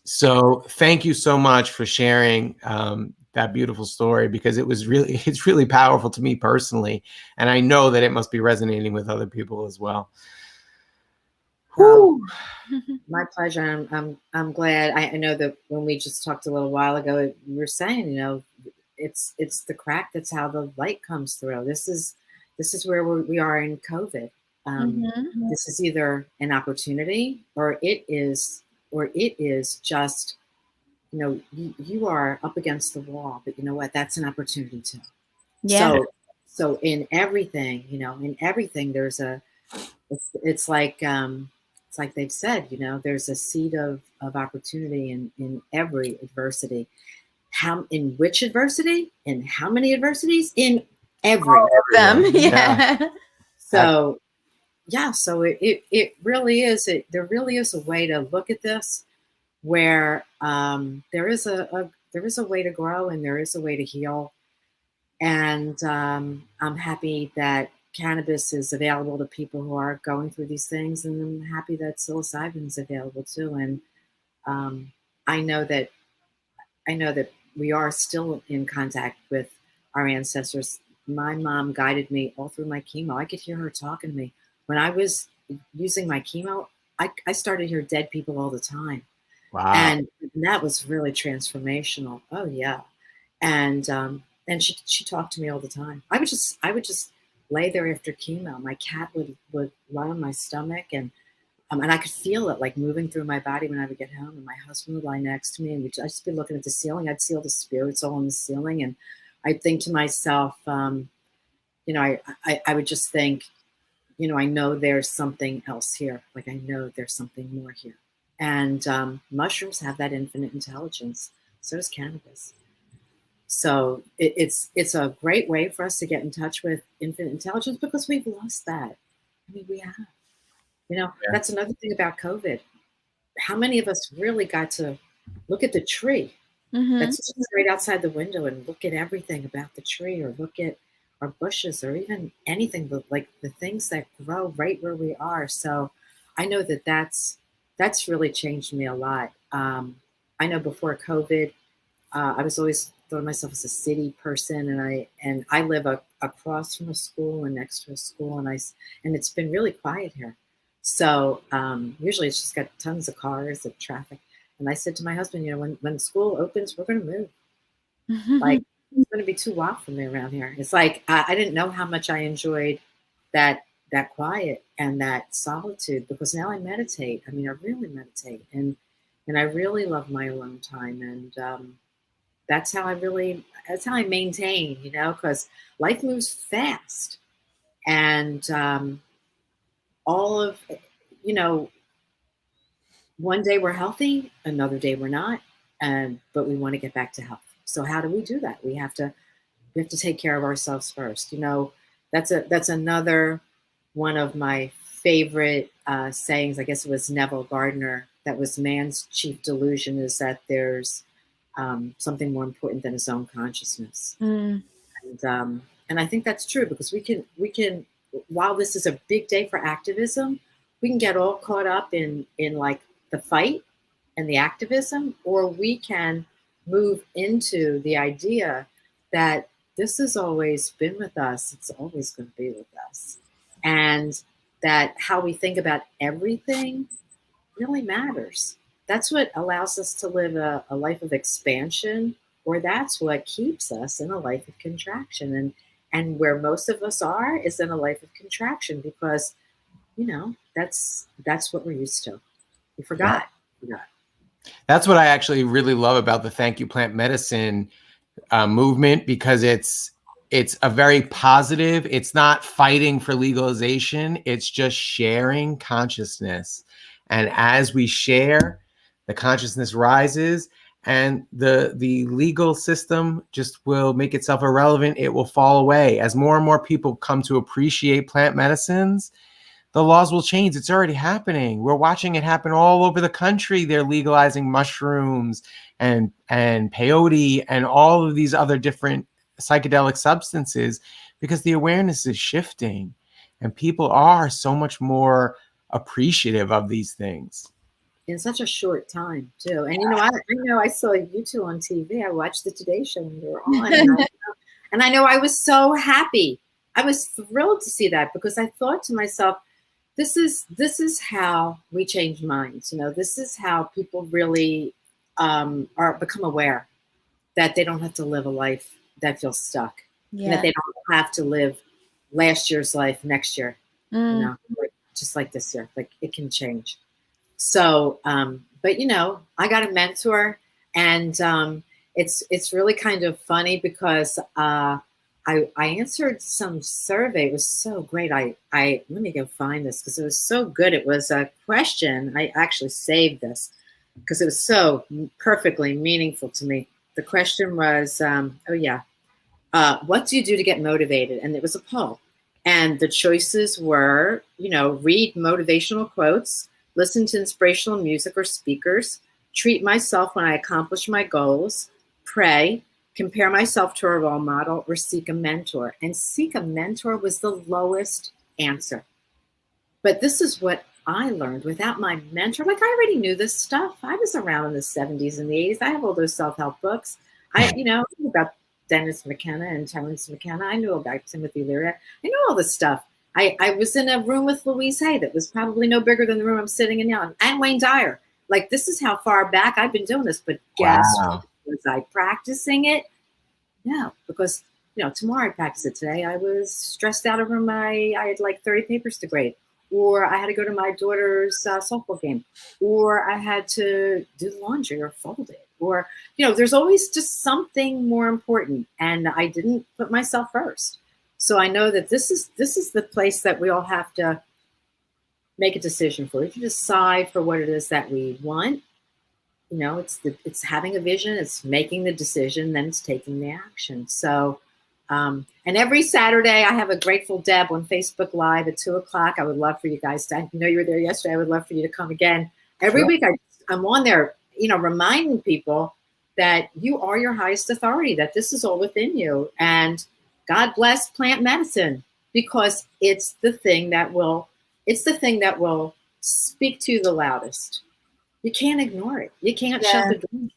So thank you so much for sharing that beautiful story, because it's really powerful to me personally. And I know that it must be resonating with other people as well. Well, my pleasure. I'm glad. I know that when we just talked a little while ago, you were saying, it's the crack. That's how the light comes through. This is where we are in COVID. This is either an opportunity, or it is just, you are up against the wall, but you know what? That's an opportunity too. Yeah. So in everything, there's it's like they've said, there's a seed of opportunity in every adversity. In which adversity? In how many adversities? In every. All of them. Yeah. So yeah, so it really is. There really is a way to look at this, where there is a way to grow, and there is a way to heal. And I'm happy that cannabis is available to people who are going through these things, and I'm happy that psilocybin is available too. And I know that we are still in contact with our ancestors. My mom guided me all through my chemo. I could hear her talking to me. When I was using my chemo, I started to hear dead people all the time. Wow. And that was really transformational. Oh yeah. And she talked to me all the time. I would just lay there after chemo. My cat would lie on my stomach, and I could feel it like moving through my body when I would get home. And my husband would lie next to me, and I'd just be looking at the ceiling. I'd see all the spirits all on the ceiling, and I'd think to myself, you know, I would just think, you know, I know there's something else here. Like, I know there's something more here. And mushrooms have that infinite intelligence. So does cannabis. So it's a great way for us to get in touch with infinite intelligence, because we've lost that. I mean, we have. You know, that's another thing about COVID. How many of us really got to look at the tree that's just right outside the window and look at everything about the tree, or look at our bushes, or even anything, but like the things that grow right where we are. So I know that that's really changed me a lot. I know before COVID, I was always thought of myself as a city person, and I live across from a school and next to a school, and it's been really quiet here. So usually it's just got tons of cars and traffic. And I said to my husband, you know, when school opens, we're going to move. Like, it's going to be too wild for me around here. It's like I didn't know how much I enjoyed that quiet and that solitude, because now I meditate. I mean, I really meditate, and I really love my alone time, and that's how I maintain, you know, because life moves fast, and all of, you know, one day we're healthy, another day we're not, but we want to get back to health. So how do we do that? We have to take care of ourselves first. You know, that's another one of my favorite sayings. I guess it was Neville Gardner. That was man's chief delusion, is that there's something more important than his own consciousness. And I think that's true, because we can, while this is a big day for activism, we can get all caught up in like the fight and the activism, or we can move into the idea that this has always been with us. It's always going to be with us. And that how we think about everything really matters. That's what allows us to live a life of expansion, or that's what keeps us in a life of contraction. And where most of us are is in a life of contraction, because, you know, that's what we're used to. We forgot. Yeah. That's what I actually really love about the Thank You Plant Medicine movement, because it's a very positive. It's not fighting for legalization. It's just sharing consciousness. And as we share, the consciousness rises, and the legal system just will make itself irrelevant. It will fall away. As more and more people come to appreciate plant medicines, the laws will change. It's already happening. We're watching it happen all over the country. They're legalizing mushrooms and peyote and all of these other different psychedelic substances, because the awareness is shifting and people are so much more appreciative of these things. In such a short time, too. And, you know, I know I saw you two on TV. I watched the Today Show when you were on. And I know I was so happy. I was thrilled to see that, because I thought to myself, this is how we change minds. You know, this is how people really become aware that they don't have to live a life that feels stuck. And that they don't have to live last year's life next year. You know, just like this year. Like, it can change. So, but, you know, I got a mentor, and it's really kind of funny, because I answered some survey. It was so great. I let me go find this, because it was so good. It was a question. I actually saved this because it was so perfectly meaningful to me. The question was, what do you do to get motivated? And it was a poll. And the choices were, you know, read motivational quotes, listen to inspirational music or speakers, treat myself when I accomplish my goals, pray, compare myself to a role model, or seek a mentor. And seek a mentor was the lowest answer. But this is what I learned without my mentor. Like, I already knew this stuff. I was around in the 70s and the 80s. I have all those self-help books. I knew about Dennis McKenna and Terence McKenna. I knew about Timothy Leary. I know all this stuff. I was in a room with Louise Hay that was probably no bigger than the room I'm sitting in now, and Wayne Dyer. Like, this is how far back I've been doing this. But guess what? Was I practicing it? No, because tomorrow I practice it. Today I was stressed out over I had like 30 papers to grade, or I had to go to my daughter's softball game, or I had to do the laundry or fold it, or, there's always just something more important. And I didn't put myself first. So I know that this is the place that we all have to make a decision for. If you decide for what it is that we want, it's having a vision, it's making the decision, then it's taking the action. So, and every Saturday I have a Grateful Deb on Facebook Live at 2:00. I would love for you guys to, I know you were there yesterday. I would love for you to come again. Every week I'm on there, reminding people that you are your highest authority, that this is all within you. And God bless plant medicine, because it's the thing that will speak to you the loudest. You can't ignore it. You can't shut the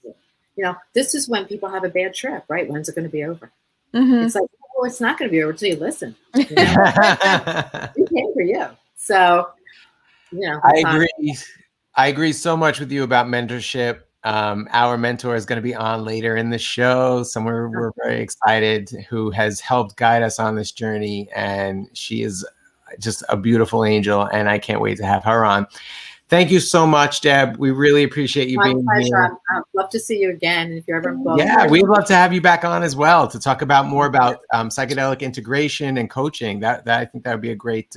door. This is when people have a bad trip, right? When's it going to be over? Mm-hmm. It's like, oh, it's not going to be over until you listen. It came for you. So, I agree so much with you about mentorship. Our mentor is going to be on later in the show. Someone we're very excited, who has helped guide us on this journey. And she is just a beautiful angel. And I can't wait to have her on. Thank you so much, Deb. We really appreciate you being here. I'd love to see you again. If you're ever involved. Yeah, we'd love to have you back on as well to talk about more about psychedelic integration and coaching. That I think that would be a great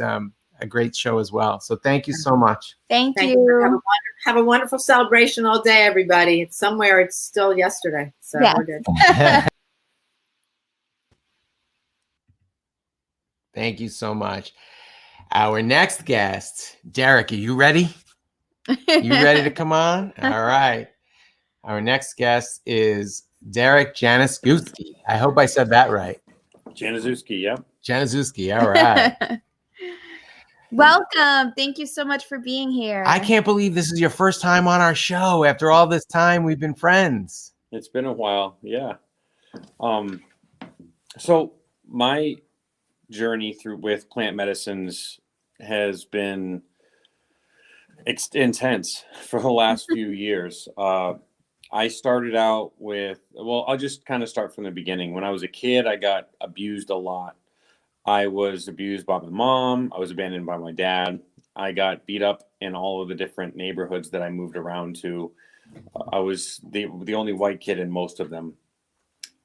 show as well. So thank you so much. Thank you. Have a wonderful celebration all day, everybody. It's somewhere. It's still yesterday. So we're good. Thank you so much. Our next guest, Derek, are you ready? You ready to come on? All right. Our next guest is Derek Januszewski. I hope I said that right. Januszewski, yeah. Januszewski, all right. Welcome. Thank you so much for being here. I can't believe this is your first time on our show. After all this time, we've been friends. It's been a while, yeah. So my journey with plant medicines has been intense for the last few years. I started out with, I'll just kind of start from the beginning. When I was a kid, I got abused a lot. I was abused by my mom. I was abandoned by my dad. I got beat up in all of the different neighborhoods that I moved around to. I was the only white kid in most of them.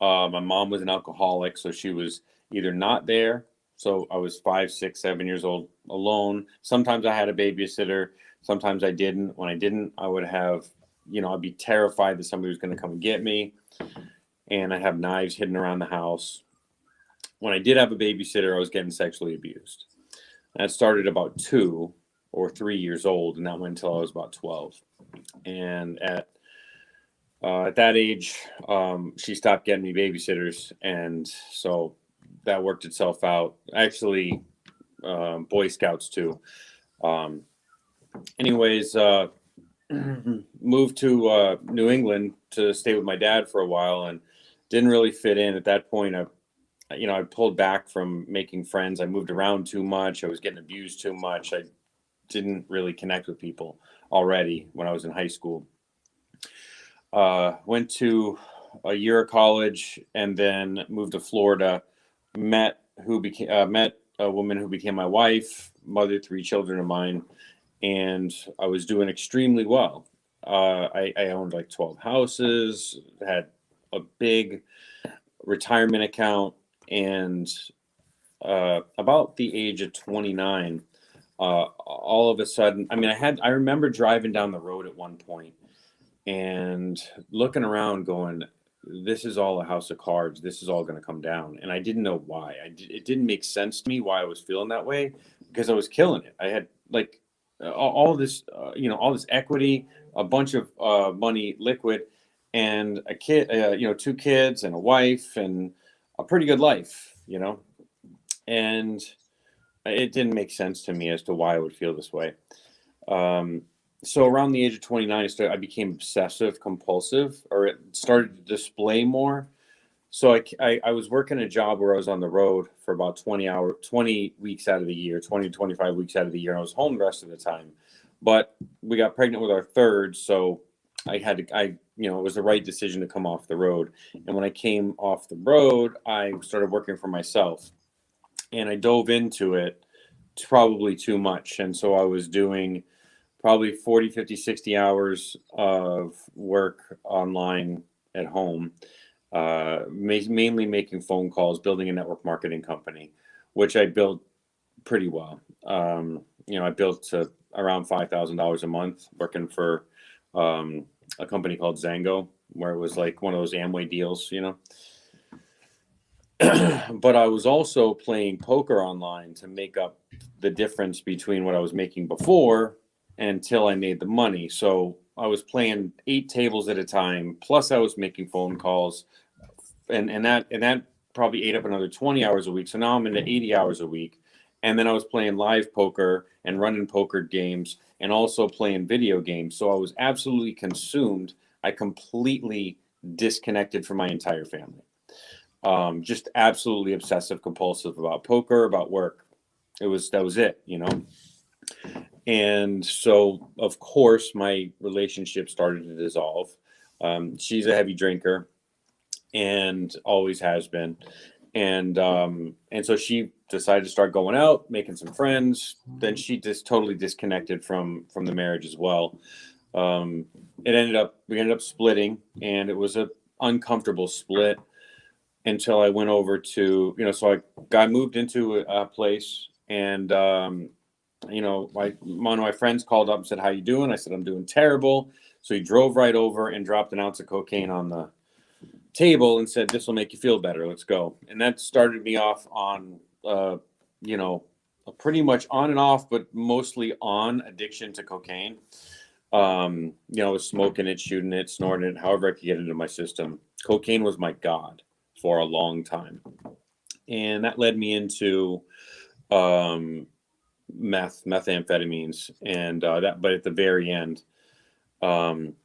My mom was an alcoholic, so she was either not there. So I was 5, 6, 7 years old alone. Sometimes I had a babysitter. Sometimes I didn't. When I didn't, I would have, I'd be terrified that somebody was going to come and get me. And I'd have knives hidden around the house. When I did have a babysitter, I was getting sexually abused. That started about 2 or 3 years old, and that went until I was about 12. And at that age, she stopped getting me babysitters, and so that worked itself out. Actually, Boy Scouts too. Moved to New England to stay with my dad for a while, and didn't really fit in at that point. I pulled back from making friends. I moved around too much. I was getting abused too much. I didn't really connect with people already when I was in high school. Went to a year of college and then moved to Florida. Met a woman who became my wife, mothered 3 children of mine, and I was doing extremely well. I owned like 12 houses, had a big retirement account. And about the age of 29, all of a sudden, I remember driving down the road at one point and looking around going, this is all a house of cards. This is all going to come down. And I didn't know why. It didn't make sense to me why I was feeling that way, because I was killing it. I had like all this, all this equity, a bunch of money liquid, and a kid, 2 kids and a wife and a pretty good life, and it didn't make sense to me as to why I would feel this way. So around the age of 29, I became obsessive compulsive, or it started to display more. So I was working a job where I was on the road for about 20 weeks out of the year, 20 to 25 weeks out of the year. And I was home the rest of the time, but we got pregnant with our third. So I you know, it was the right decision to come off the road. And when I came off the road, I started working for myself, and I dove into it probably too much. And so I was doing probably 40, 50, 60 hours of work online at home, mainly making phone calls, building a network marketing company, which I built pretty well. You know, I built to around $5,000 a month working for a company called Zango, where it was like one of those Amway deals, you know. But I was also playing poker online to make up the difference between what I was making before until I made the money. So I was playing 8 tables at a time, plus I was making phone calls, and that probably ate up another 20 hours a week. So now I'm into 80 hours a week. And then I was playing live poker and running poker games and also playing video games. So I was absolutely consumed. I completely disconnected from my entire family. Just absolutely obsessive compulsive about poker, about work. That was it, you know. And so of course my relationship started to dissolve. She's a heavy drinker and always has been. And so she decided to start going out, making some friends. Then she just totally disconnected from the marriage as well. We ended up splitting, and it was a uncomfortable split until I went over to, you know, so I moved into a place, and you know, one of my friends called up and said, "How you doing?" I said, "I'm doing terrible." So he drove right over and dropped an ounce of cocaine on the table and said, "This will make you feel better. Let's go." And that started me off on, you know, a pretty much on and off, but mostly on addiction to cocaine. You know, I was smoking it, shooting it, snorting it, however I could get it into my system. Cocaine was my god for a long time. And that led me into methamphetamines, and but at the very end. And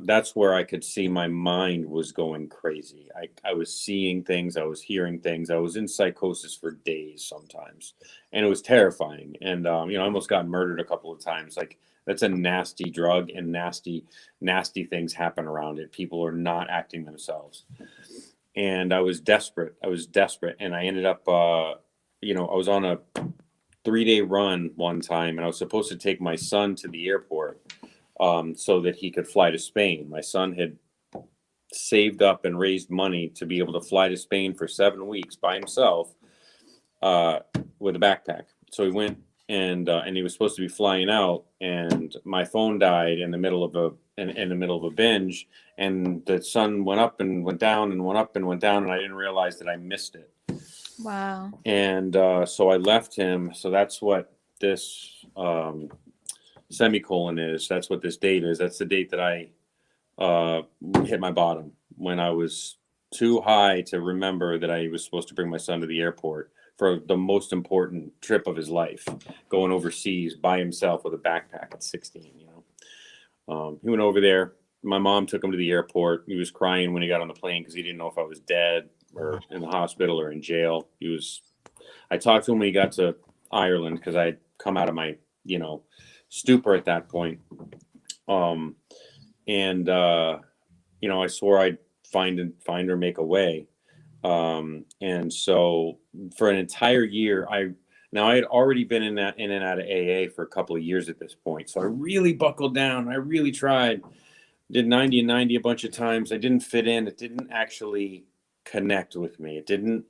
that's where I could see my mind was going crazy. I was seeing things, I was hearing things, I was in psychosis for days sometimes, and it was terrifying. And you know, I almost got murdered a couple of times. Like, that's a nasty drug, and nasty things happen around it. People are not acting themselves. And I was desperate. And I ended up, you know, I was on a 3-day run one time, and I was supposed to take my son to the airport so that he could fly to Spain. My son had saved up and raised money to be able to fly to Spain for 7 weeks by himself with a backpack. So he went, and he was supposed to be flying out, and my phone died in the middle of a binge, and the sun went up and went down and went up and went down, and I didn't realize that I missed it. Wow. And so I left him. So that's what this semicolon is. That's what this date is. That's the date that I hit my bottom, when I was too high to remember that I was supposed to bring my son to the airport for the most important trip of his life, going overseas by himself with a backpack at 16. You know, he went over there. My mom took him to the airport. He was crying when he got on the plane because he didn't know if I was dead or in the hospital or in jail. I talked to him when he got to Ireland, because I had come out of my, you know, stupor at that point. You know, I swore I'd find or make a way. And so for an entire year, I had already been in and out of AA for a couple of years at this point. So I really buckled down. I really tried. Did 90 and 90 a bunch of times. I didn't fit in. It didn't actually connect with me. It didn't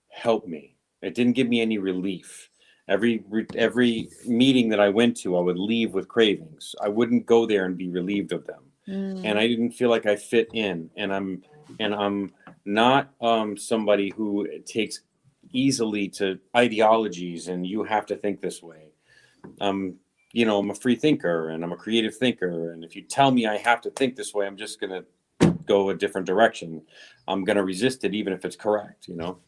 help me. It didn't give me any relief. Every meeting that I went to, I would leave with cravings. I wouldn't go there and be relieved of them. And I didn't feel like I fit in. And I'm not somebody who takes easily to ideologies and you have to think this way. You know, I'm a free thinker and I'm a creative thinker. And if you tell me I have to think this way, I'm just going to go a different direction. I'm going to resist it, even if it's correct, you know?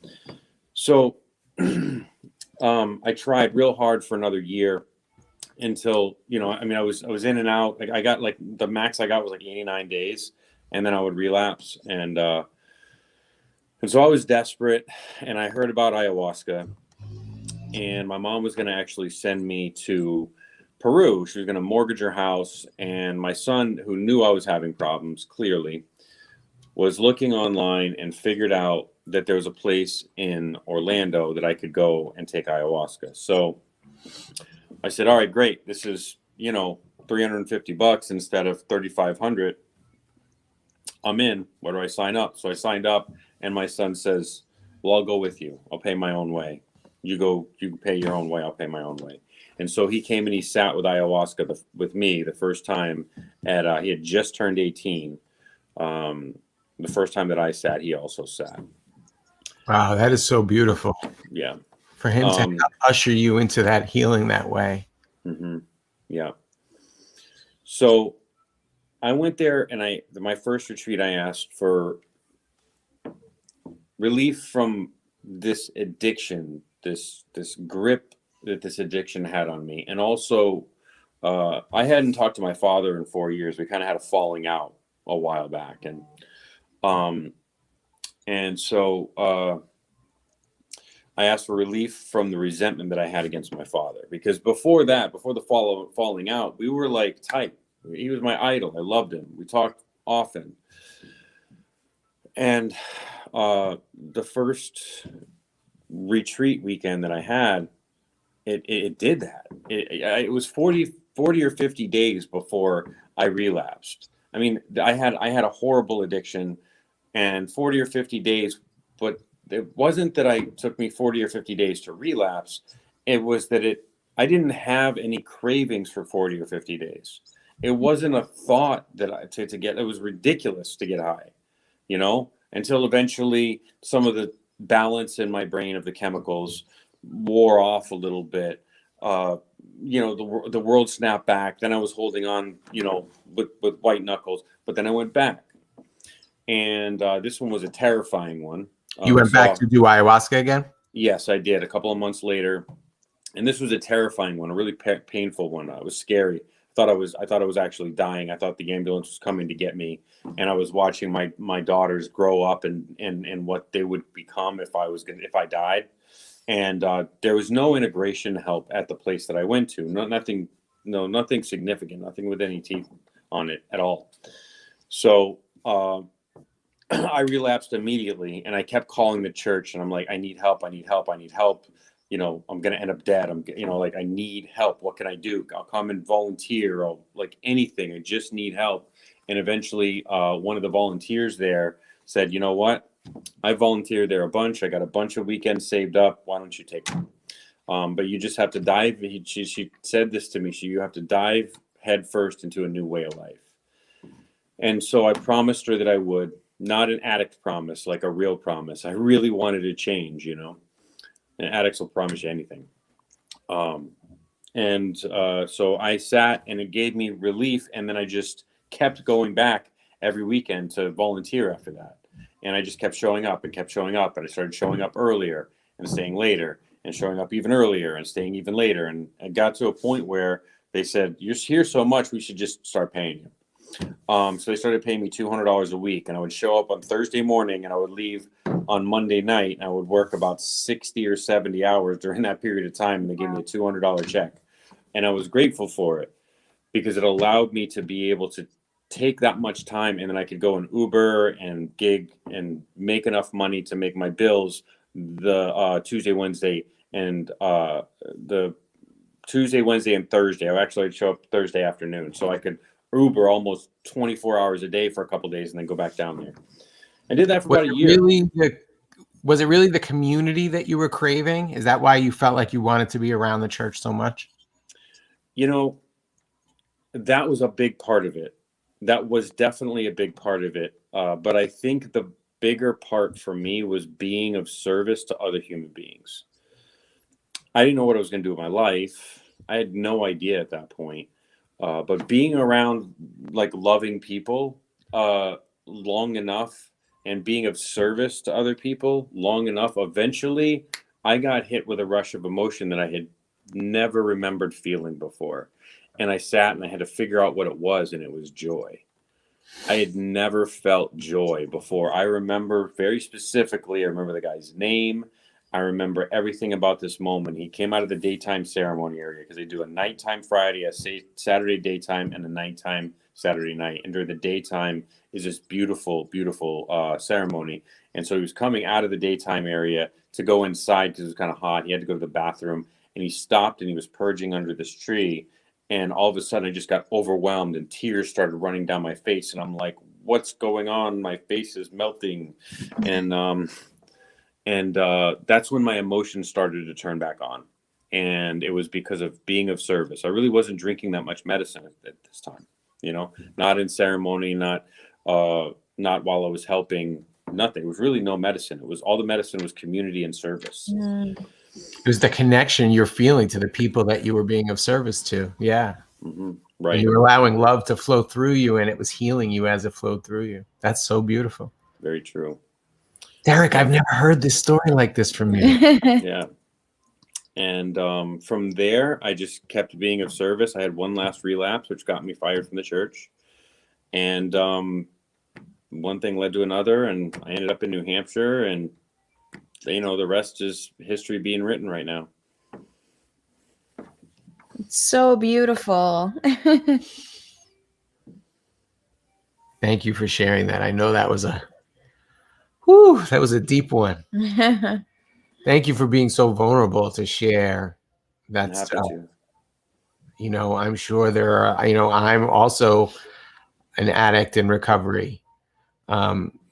So I tried real hard for another year until, you know, I mean, I was in and out. Like, I got, like, the max I got was like 89 days, and then I would relapse. And so I was desperate, and I heard about ayahuasca, and my mom was going to actually send me to Peru. She was going to mortgage her house. And my son, who knew I was having problems, clearly, was looking online and figured out that there was a place in Orlando that I could go and take ayahuasca. So I said, all right, great. This is, $350 instead of 3,500. I'm in. Where do I sign up? So I signed up, and my son says, well, I'll go with you. I'll pay my own way. You pay your own way. I'll pay my own way. And so he came and he sat with ayahuasca with me the first time he had just turned 18. The first time that I sat, he also sat. Wow, that is so beautiful. Yeah. For him to usher you into that healing that way. Mm-hmm. Yeah. So I went there, and my first retreat, I asked for relief from this addiction, this grip that this addiction had on me. And also, I hadn't talked to my father in 4 years. We kind of had a falling out a while back. And so I asked for relief from the resentment that I had against my father, because before the falling out, we were like tight. He was my idol. I loved him. We talked often. And the first retreat weekend that I had, it did that. It was 40 or 50 days before I relapsed. I mean, I had a horrible addiction, and 40 or 50 days, but it wasn't that it took me 40 or 50 days to relapse. It was that I didn't have any cravings for 40 or 50 days. It wasn't a thought that to get, it was ridiculous to get high, until eventually some of the balance in my brain of the chemicals wore off a little bit. The world snapped back. Then I was holding on, with white knuckles, but then I went back. And this one was a terrifying one. You went back to do ayahuasca again? Yes, I did, a couple of months later. And this was a terrifying one, a really painful one. It was scary. I thought I was actually dying. I thought the ambulance was coming to get me. And I was watching my daughters grow up and what they would become if I died. And there was no integration help at the place that I went to. Nothing significant, nothing with any teeth on it at all. So I relapsed immediately, and I kept calling the church, and I'm like, I need help. I'm going to end up dead. I need help. What can I do? I'll come and volunteer, or like anything. I just need help. And eventually one of the volunteers there said, you know what? I volunteered there a bunch. I got a bunch of weekends saved up. Why don't you take them? But you just have to dive. She said this to me. You have to dive head first into a new way of life. And so I promised her that I would. Not an addict promise, like a real promise. I really wanted to change, And addicts will promise you anything. So I sat, and it gave me relief. And then I just kept going back every weekend to volunteer after that. And I just kept showing up and kept showing up. And I started showing up earlier and staying later, and showing up even earlier and staying even later. And I got to a point where they said, you're here so much, we should just start paying you. So they started paying me $200 a week, and I would show up on Thursday morning, and I would leave on Monday night, and I would work about 60 or 70 hours during that period of time, and they gave me a $200 check. And I was grateful for it, because it allowed me to be able to take that much time, and then I could go and Uber and gig and make enough money to make my bills the Tuesday, Wednesday, and the Tuesday, Wednesday, and Thursday. I actually show up Thursday afternoon, so I could Uber almost 24 hours a day for a couple of days and then go back down there. I did that for about a year. Was it really the community that you were craving? Is that why you felt like you wanted to be around the church so much? That was a big part of it. That was definitely a big part of it. But I think the bigger part for me was being of service to other human beings. I didn't know what I was going to do with my life. I had no idea at that point. But being around like loving people long enough, and being of service to other people long enough, eventually I got hit with a rush of emotion that I had never remembered feeling before. And I sat and I had to figure out what it was, and it was joy. I had never felt joy before. I remember very specifically, I remember the guy's name. I remember everything about this moment. He came out of the daytime ceremony area because they do a nighttime Friday, a Saturday daytime, and a nighttime Saturday night. And during the daytime is this beautiful, beautiful ceremony. And so he was coming out of the daytime area to go inside because it was kind of hot. He had to go to the bathroom, and he stopped and he was purging under this tree. And all of a sudden I just got overwhelmed and tears started running down my face. And I'm like, what's going on? My face is melting. And that's when my emotions started to turn back on. And it was because of being of service. I really wasn't drinking that much medicine at this time, you know, not in ceremony, not while I was helping, nothing. It was really no medicine. It was all the medicine was community and service. It was the connection you're feeling to the people that you were being of service to. Yeah. Mm-hmm. Right. And you were allowing love to flow through you, and it was healing you as it flowed through you. That's so beautiful. Very true. Derek, I've never heard this story like this from you. Yeah. And from there, I just kept being of service. I had one last relapse, which got me fired from the church. And one thing led to another, and I ended up in New Hampshire. And, you know, the rest is history being written right now. It's so beautiful. Thank you for sharing that. I know that was a deep one. Thank you for being so vulnerable to share that stuff. You know, I'm sure there are, you know, I'm also an addict in recovery.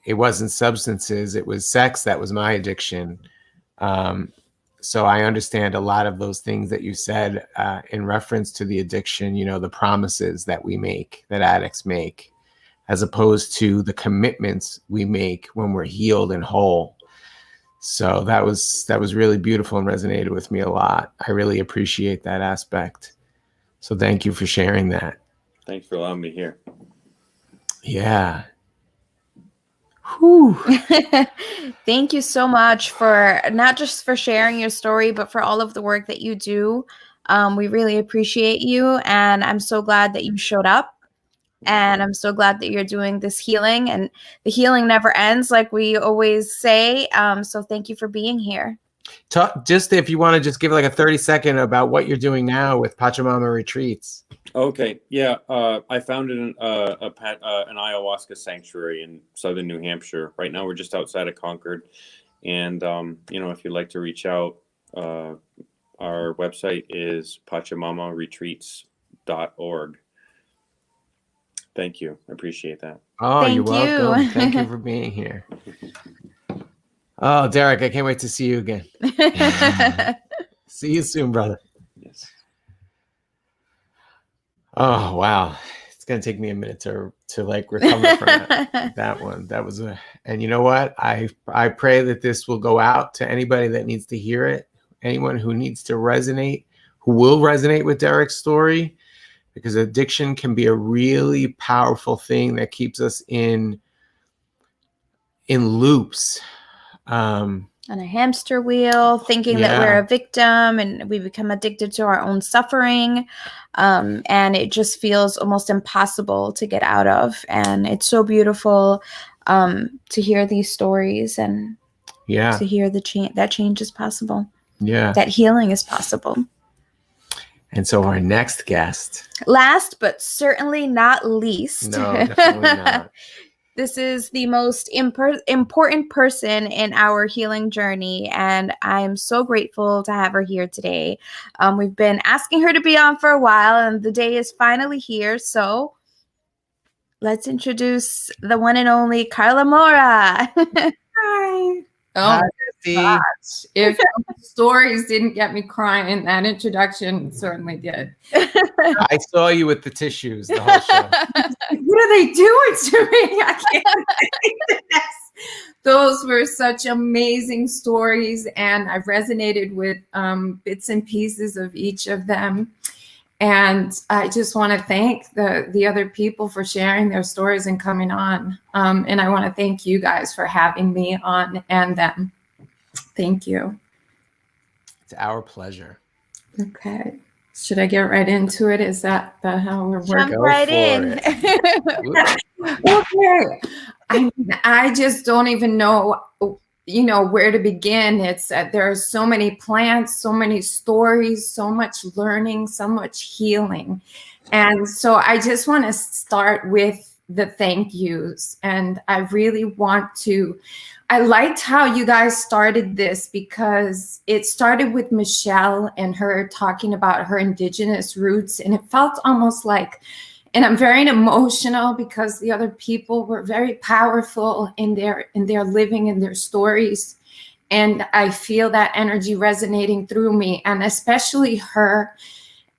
It wasn't substances, it was sex that was my addiction. So I understand a lot of those things that you said in reference to the addiction, you know, the promises that we make, that addicts make, as opposed to the commitments we make when we're healed and whole. So that was really beautiful and resonated with me a lot. I really appreciate that aspect. So thank you for sharing that. Thanks for allowing me here. Yeah. Whew. Thank you so much for not just for sharing your story, but for all of the work that you do. We really appreciate you, and I'm so glad that you showed up. And I'm so glad that you're doing this healing, and the healing never ends, like we always say. So thank you for being here. Just if you want to just give like a 30-second about what you're doing now with Pachamama Retreats. Okay. Yeah. I founded an ayahuasca sanctuary in southern New Hampshire. Right now, we're just outside of Concord. And, you know, if you'd like to reach out, our website is pachamamaretreats.org. Thank you. I appreciate that. Oh, Thank you're welcome. you. Thank you for being here. Oh, Derek, I can't wait to see you again. See you soon, brother. Yes. Oh, wow. It's going to take me a minute to like recover from that one. That was and you know what? I pray that this will go out to anybody that needs to hear it. Anyone who needs to resonate, who will resonate with Derek's story, because addiction can be a really powerful thing that keeps us in loops. On a hamster wheel, thinking that we're a victim, and we become addicted to our own suffering. And it just feels almost impossible to get out of. And it's so beautiful to hear these stories and to hear that change is possible. Yeah. That healing is possible. And so our next guest. Last but certainly not least. No, definitely not. This is the most important person in our healing journey, and I'm so grateful to have her here today. We've been asking her to be on for a while, and the day is finally here. So let's introduce the one and only Carla Mora. Hi. Oh, gosh. If stories didn't get me crying, that introduction certainly did. I saw you with the tissues the whole show. What are they doing to me? I can't believe this. Those were such amazing stories, and I resonated with bits and pieces of each of them. And I just want to thank the other people for sharing their stories and coming on. And I want to thank you guys for having me on, and them. Thank you. It's our pleasure. Okay. Should I get right into it? Is that how we're working? Jump right in. Okay. I just don't even know. you know, where to begin. It's there are so many plants, so many stories, so much learning, so much healing. And so I just want to start with the thank yous. And I really want to, I liked how you guys started this, because it started with Michelle and her talking about her indigenous roots. And it felt almost like, and I'm very emotional because the other people were very powerful in their living and their stories. And I feel that energy resonating through me, and especially her.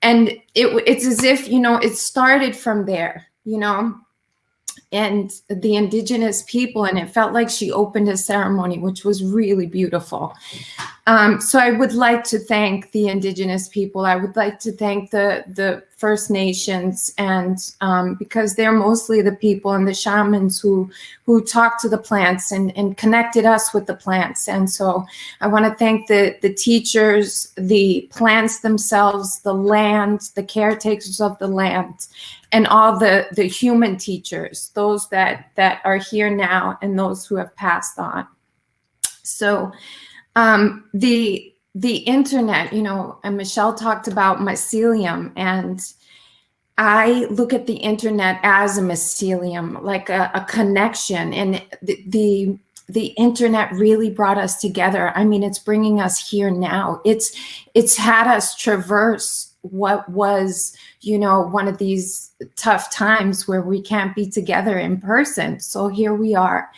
And it's as if, you know, it started from there, you know, and the indigenous people, and it felt like she opened a ceremony, which was really beautiful. So I would like to thank the indigenous people. I would like to thank the First Nations, and because they're mostly the people and the shamans who talked to the plants and connected us with the plants. And so I want to thank the teachers, the plants themselves, the land, the caretakers of the land, and all the human teachers, those that are here now and those who have passed on. So the internet, you know, and Michelle talked about mycelium, and I look at the internet as a mycelium, like a connection. And the internet really brought us together. I mean, it's bringing us here now. It's had us traverse what was, you know, one of these tough times where we can't be together in person. So here we are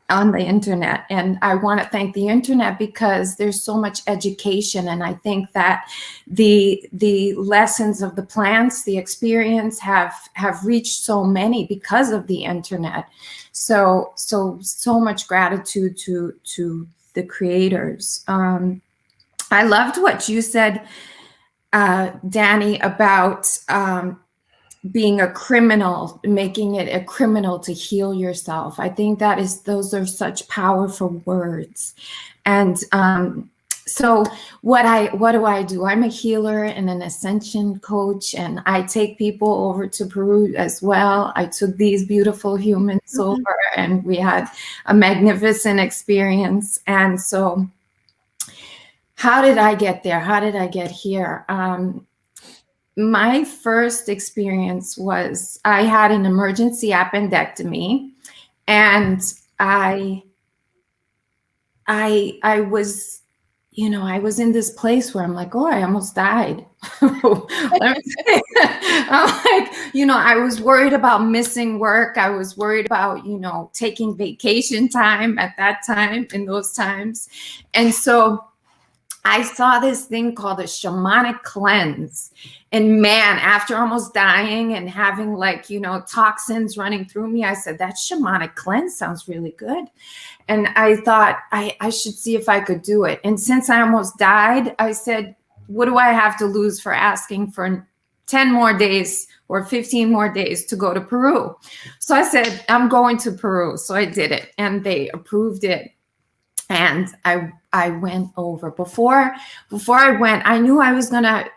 on the internet. And I want to thank the internet because there's so much education. And I think that the lessons of the plants, the experience have reached so many because of the internet. So much gratitude to the creators. I loved what you said, Danny, about being a criminal, making it a criminal to heal yourself. I think those are such powerful words. And so what do I do? I'm a healer and an ascension coach, and I take people over to Peru as well. I took these beautiful humans over, and we had a magnificent experience. And so how did I get there? How did I get here? My first experience was I had an emergency appendectomy, and I was, you know, I was in this place where I'm like, oh, I almost died. Let me say, I'm like, you know, I was worried about missing work. I was worried about, you know, taking vacation time at that time, in those times. And so I saw this thing called a shamanic cleanse. And man, after almost dying and having, like, you know, toxins running through me, I said, that shamanic cleanse sounds really good. And I thought I should see if I could do it. And since I almost died, I said, what do I have to lose for asking for 10 more days or 15 more days to go to Peru? So I said, I'm going to Peru. So I did it, and they approved it. And I went over. Before I went, I knew I was going to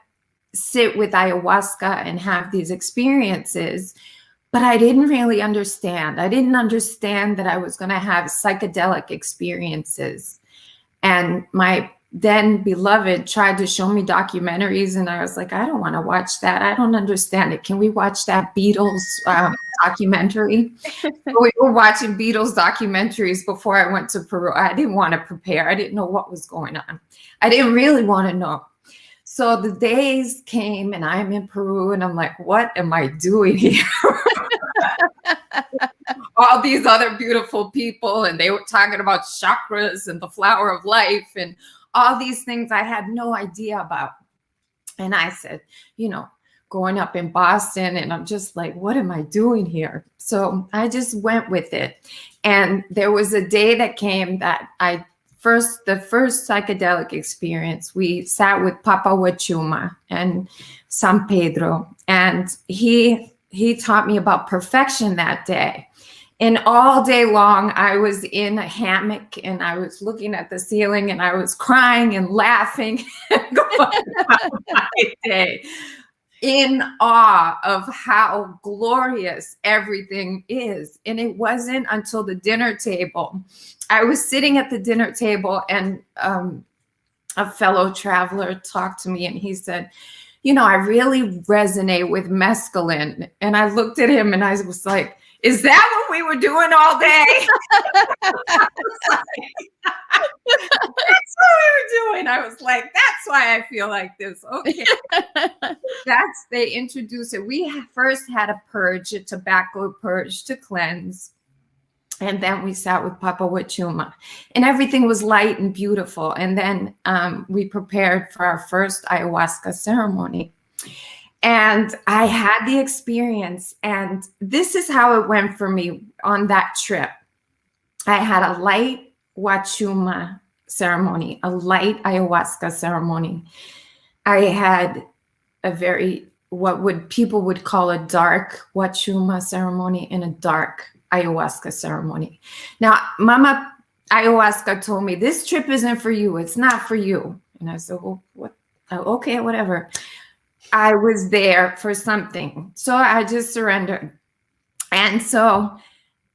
sit with ayahuasca and have these experiences, but I didn't really understand. I didn't understand that I was going to have psychedelic experiences. And my then beloved tried to show me documentaries, and I was like, I don't want to watch that. I don't understand it. Can we watch that Beatles documentary? So we were watching Beatles documentaries before I went to Peru. I didn't want to prepare. I didn't know what was going on. I didn't really want to know. So the days came, and I'm in Peru, and I'm like, what am I doing here? All these other beautiful people, and they were talking about chakras and the flower of life and all these things I had no idea about. And I said, you know, growing up in Boston, and I'm just like, what am I doing here? So I just went with it. And there was a day that came that the first psychedelic experience, we sat with Papa Wachuma and San Pedro, and he taught me about perfection that day. And all day long, I was in a hammock, and I was looking at the ceiling, and I was crying and laughing and going about my day. in awe of how glorious everything is. And it wasn't until the dinner table. I was sitting at the dinner table, and a fellow traveler talked to me, and he said, you know, I really resonate with mescaline. And I looked at him and I was like, is that what we were doing all day? That's what we were doing. I was like, that's why I feel like this. Okay. They introduced it. We first had a purge, a tobacco purge to cleanse. And then we sat with Papa Wachuma, and everything was light and beautiful. And then we prepared for our first ayahuasca ceremony. And I had the experience, and this is how it went for me on that trip. I had a light Wachuma ceremony, a light ayahuasca ceremony. I had a very, people would call a dark Wachuma ceremony and a dark ayahuasca ceremony. Now, Mama Ayahuasca told me, this trip isn't for you. It's not for you. And I said, well, what? Oh, okay, whatever. I was there for something. So I just surrendered. And so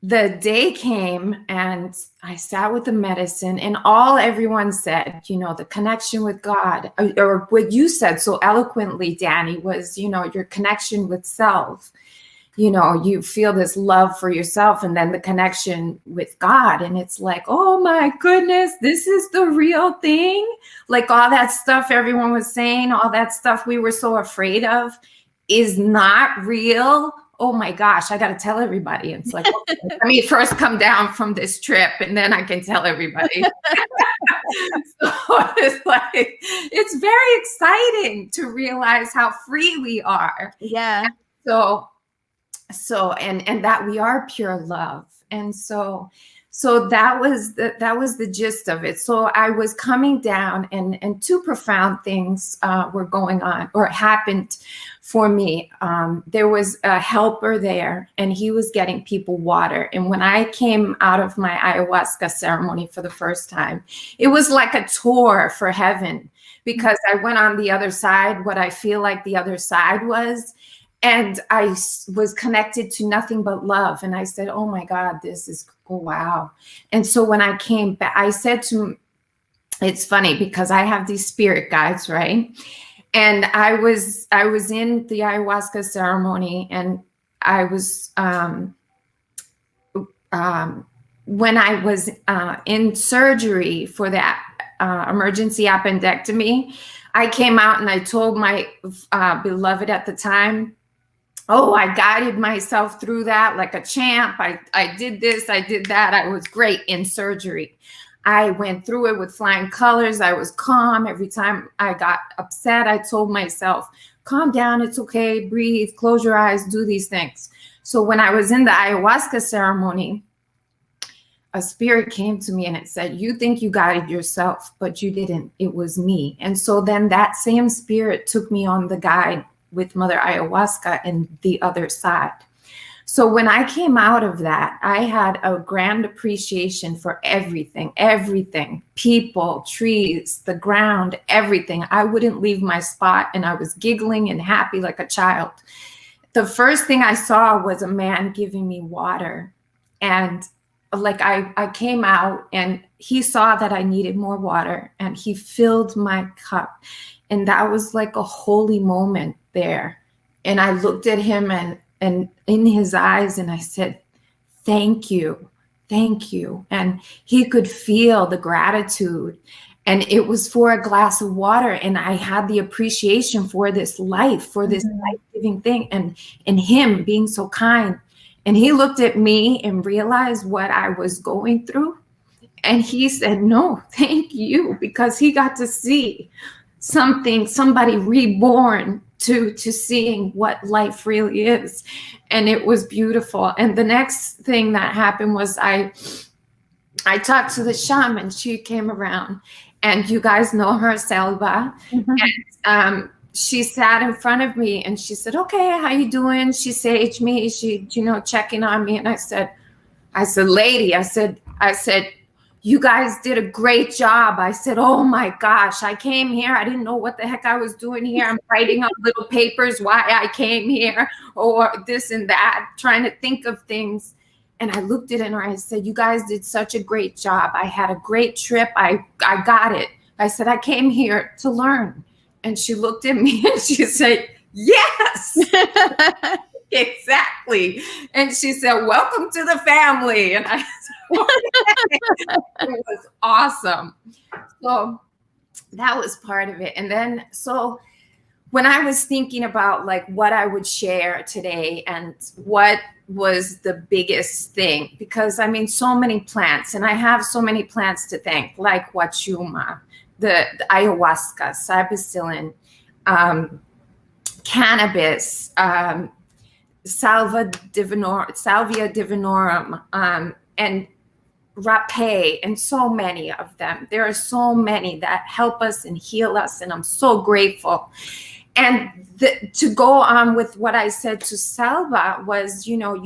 the day came, and I sat with the medicine, and everyone said, you know, the connection with God, or what you said so eloquently, Danny, was, you know, your connection with self. You know, you feel this love for yourself, and then the connection with God. And it's like, oh my goodness, this is the real thing. Like all that stuff everyone was saying, all that stuff we were so afraid of is not real. Oh my gosh, I got to tell everybody. It's like, okay, let me first come down from this trip, and then I can tell everybody. So it's like, it's very exciting to realize how free we are. Yeah. So and that we are pure love. And so that was the gist of it. So I was coming down, and two profound things were going on, or happened for me. There was a helper there, and he was getting people water. And when I came out of my ayahuasca ceremony for the first time, it was like a tour for heaven, because I went on the other side, what I feel like the other side was. And I was connected to nothing but love. And I said, oh my God, this is, oh, wow. And so when I came back, I said to him, it's funny because I have these spirit guides, right? And I was in the ayahuasca ceremony, and I was, when I was in surgery for that emergency appendectomy, I came out and I told my beloved at the time, oh, I guided myself through that like a champ. I did this, I did that. I was great in surgery. I went through it with flying colors. I was calm. Every time I got upset, I told myself, calm down, it's okay, breathe, close your eyes, do these things. So when I was in the ayahuasca ceremony, a spirit came to me and it said, you think you guided yourself, but you didn't. It was me. And so then that same spirit took me on the guide with Mother Ayahuasca and the other side. So when I came out of that, I had a grand appreciation for everything, people, trees, the ground, everything. I wouldn't leave my spot, and I was giggling and happy like a child. The first thing I saw was a man giving me water. And like I came out, and he saw that I needed more water, and he filled my cup. And that was like a holy moment there. And I looked at him and in his eyes, and I said, thank you. And he could feel the gratitude. And it was for a glass of water. And I had the appreciation for this life, for this life-giving thing, and him being so kind. And he looked at me and realized what I was going through. And he said, no, thank you, because he got to see somebody reborn to seeing what life really is. And it was beautiful. And the next thing that happened was I talked to the shaman. She came around, and you guys know her, Selva. And she sat in front of me, and she said, okay, how you doing? She saged me, she, checking on me. And I said, lady, I said, you guys did a great job. I said, oh my gosh, I came here. I didn't know what the heck I was doing here. I'm writing on little papers why I came here or this and that, trying to think of things. And I looked at her and I said, you guys did such a great job. I had a great trip. I got it. I said, I came here to learn. And she looked at me and she said, yes, exactly. And she said, welcome to the family. And I said, it was awesome. So that was part of it. And then, so when I was thinking about like what I would share today and what was the biggest thing, because I mean, so many plants, and I have so many plants to thank, like Wachuma, the ayahuasca, cybacillin, cannabis, salvia divinorum, and rapé, and so many of them. There are so many that help us and heal us, and I'm so grateful. And to go on with what I said to Salva was, you know,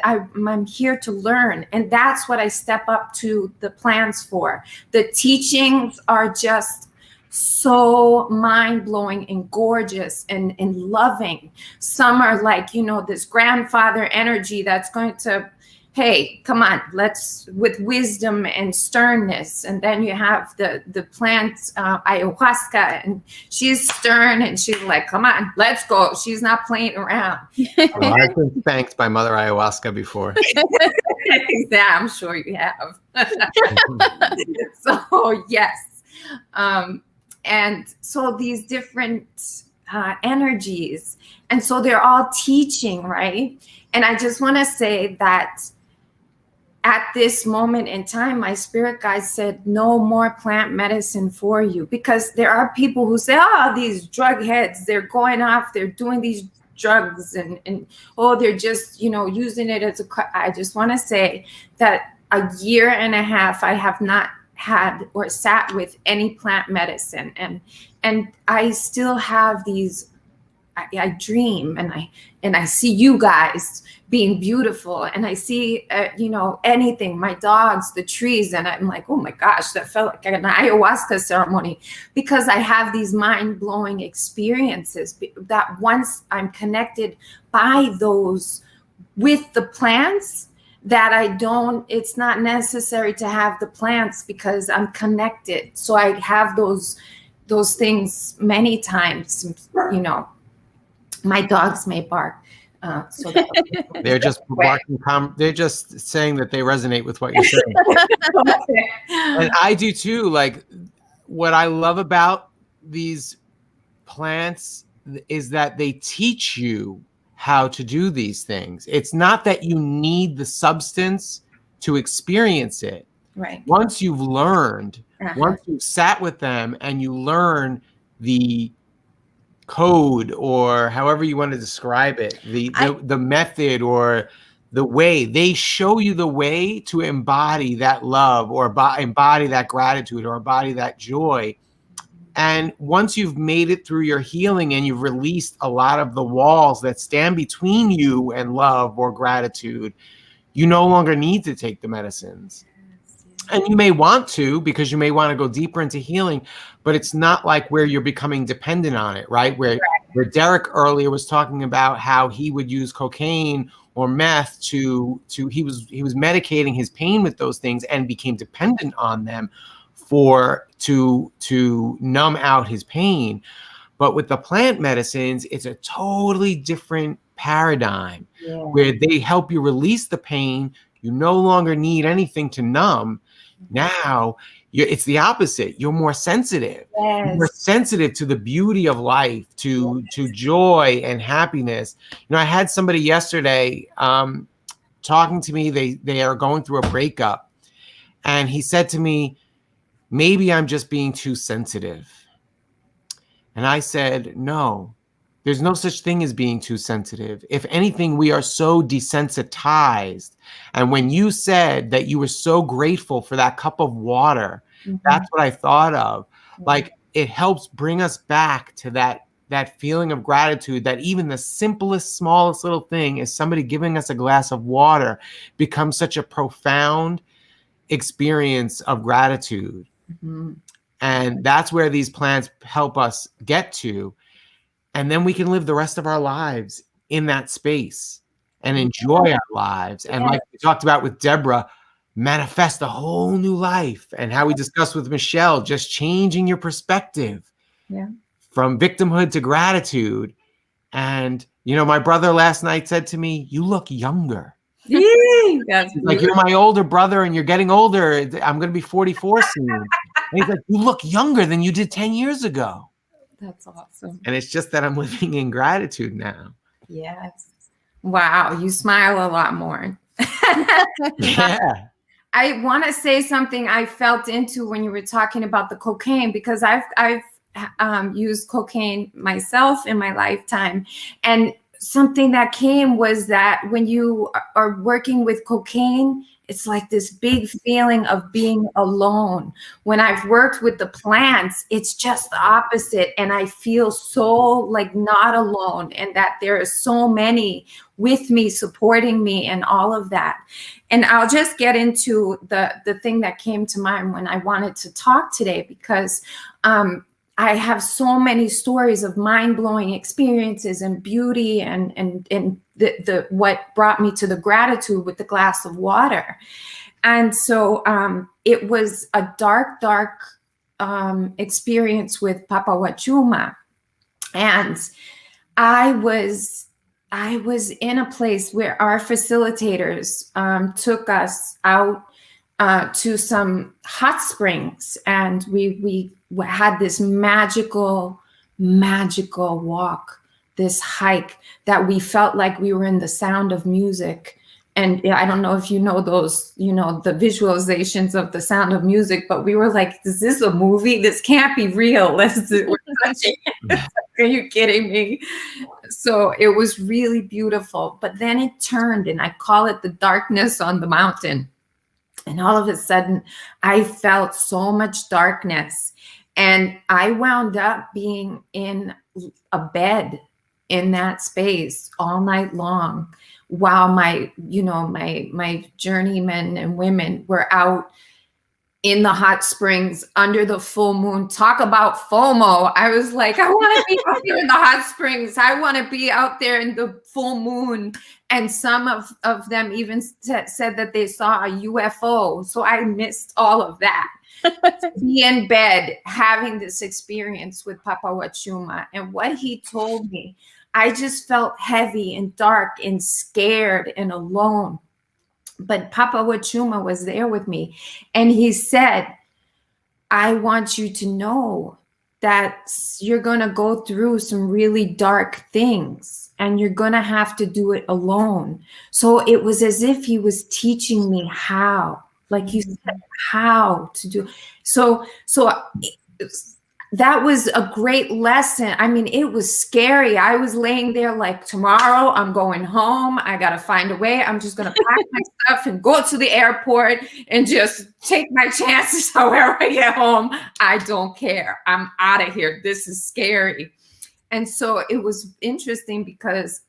I'm here to learn. And that's what I step up to the plans for. The teachings are just so mind-blowing and gorgeous and loving. Some are like, you know, this grandfather energy that's going to, hey, come on, let's, with wisdom and sternness. And then you have the plant ayahuasca, and she's stern and she's like, come on, let's go. She's not playing around. Well, I've been thanked by Mother Ayahuasca before. Yeah, I'm sure you have. So yes. And so these different energies, and so they're all teaching, right? And I just want to say that at this moment in time, my spirit guide said, no more plant medicine for you, because there are people who say, oh, these drug heads, they're going off, they're doing these drugs, and oh, they're just, you know, using it as I just want to say that a year and a half, I have not had or sat with any plant medicine. And I still have these, I dream and I see you guys being beautiful, and I see, you know, anything, my dogs, the trees, and I'm like, oh my gosh, that felt like an ayahuasca ceremony, because I have these mind-blowing experiences that once I'm connected by those with the plants, that it's not necessary to have the plants because I'm connected. So I have those things many times, you know. My dogs may bark. So They're just barking. They're just saying that they resonate with what you're saying. And I do too. Like, what I love about these plants is that they teach you how to do these things. It's not that you need the substance to experience it. Right. Once you've learned, once you've sat with them and you learn the code, or however you want to describe it, the method or the way, they show you the way to embody that love, or embody that gratitude, or embody that joy. And once you've made it through your healing and you've released a lot of the walls that stand between you and love or gratitude, you no longer need to take the medicines. And you may want to, because you may want to go deeper into healing, but it's not like where you're becoming dependent on it, right? Where Derek earlier was talking about how he would use cocaine or meth he was medicating his pain with those things and became dependent on them to numb out his pain. But with the plant medicines, it's a totally different paradigm where they help you release the pain. You no longer need anything to numb. Now it's the opposite. You're more sensitive. Yes. You're more sensitive to the beauty of life, to joy and happiness. You know, I had somebody yesterday talking to me. They are going through a breakup, and he said to me, maybe I'm just being too sensitive. And I said, no, there's no such thing as being too sensitive. If anything, we are so desensitized. And when you said that you were so grateful for that cup of water, that's what I thought of. Like, it helps bring us back to that feeling of gratitude, that even the simplest, smallest little thing is somebody giving us a glass of water becomes such a profound experience of gratitude. Mhm. And that's where these plants help us get to. And then we can live the rest of our lives in that space and enjoy our lives. And like we talked about with Deborah, manifest a whole new life. And how we discussed with Michelle, just changing your perspective from victimhood to gratitude. And, you know, my brother last night said to me, "You look younger." Yay, that's Like, "You're my older brother and you're getting older. I'm going to be 44 soon." And he's like, "You look younger than you did 10 years ago." That's awesome. And it's just that I'm living in gratitude now. Yes. Wow, you smile a lot more. Yeah. I want to say something I felt into when you were talking about the cocaine, because I've used cocaine myself in my lifetime, and something that came was that when you are working with cocaine, it's like this big feeling of being alone. When I've worked with the plants, it's just the opposite, and I feel so like not alone, and that there are so many with me, supporting me, and all of that. And I'll just get into the thing that came to mind when I wanted to talk today, because I have so many stories of mind-blowing experiences and beauty and the what brought me to the gratitude with the glass of water. And so it was a dark experience with Papa Wachuma. And I was in a place where our facilitators took us out to some hot springs, and we had this magical walk, this hike that we felt like we were in The Sound of Music. And I don't know if you know those, you know, the visualizations of The Sound of Music, but we were like, is this a movie? This can't be real. We're touching it. Are you kidding me? So it was really beautiful. But then it turned, and I call it the darkness on the mountain. And all of a sudden, I felt so much darkness. And I wound up being in a bed in that space all night long, while my journeymen and women were out in the hot springs under the full moon. Talk about FOMO. I was like, I want to be out there in the hot springs. I want to be out there in the full moon. And some of them even said that they saw a UFO. So I missed all of that. Be in bed having this experience with Papa Wachuma. And what he told me, I just felt heavy and dark and scared and alone. But Papa Wachuma was there with me. And he said, I want you to know that you're going to go through some really dark things, and you're going to have to do it alone. So it was as if he was teaching me how, like you said, how to do. So that was a great lesson. I mean, it was scary. I was laying there like, tomorrow I'm going home. I got to find a way. I'm just going to pack my stuff and go to the airport and just take my chances however I get home. I don't care. I'm out of here. This is scary. And so it was interesting because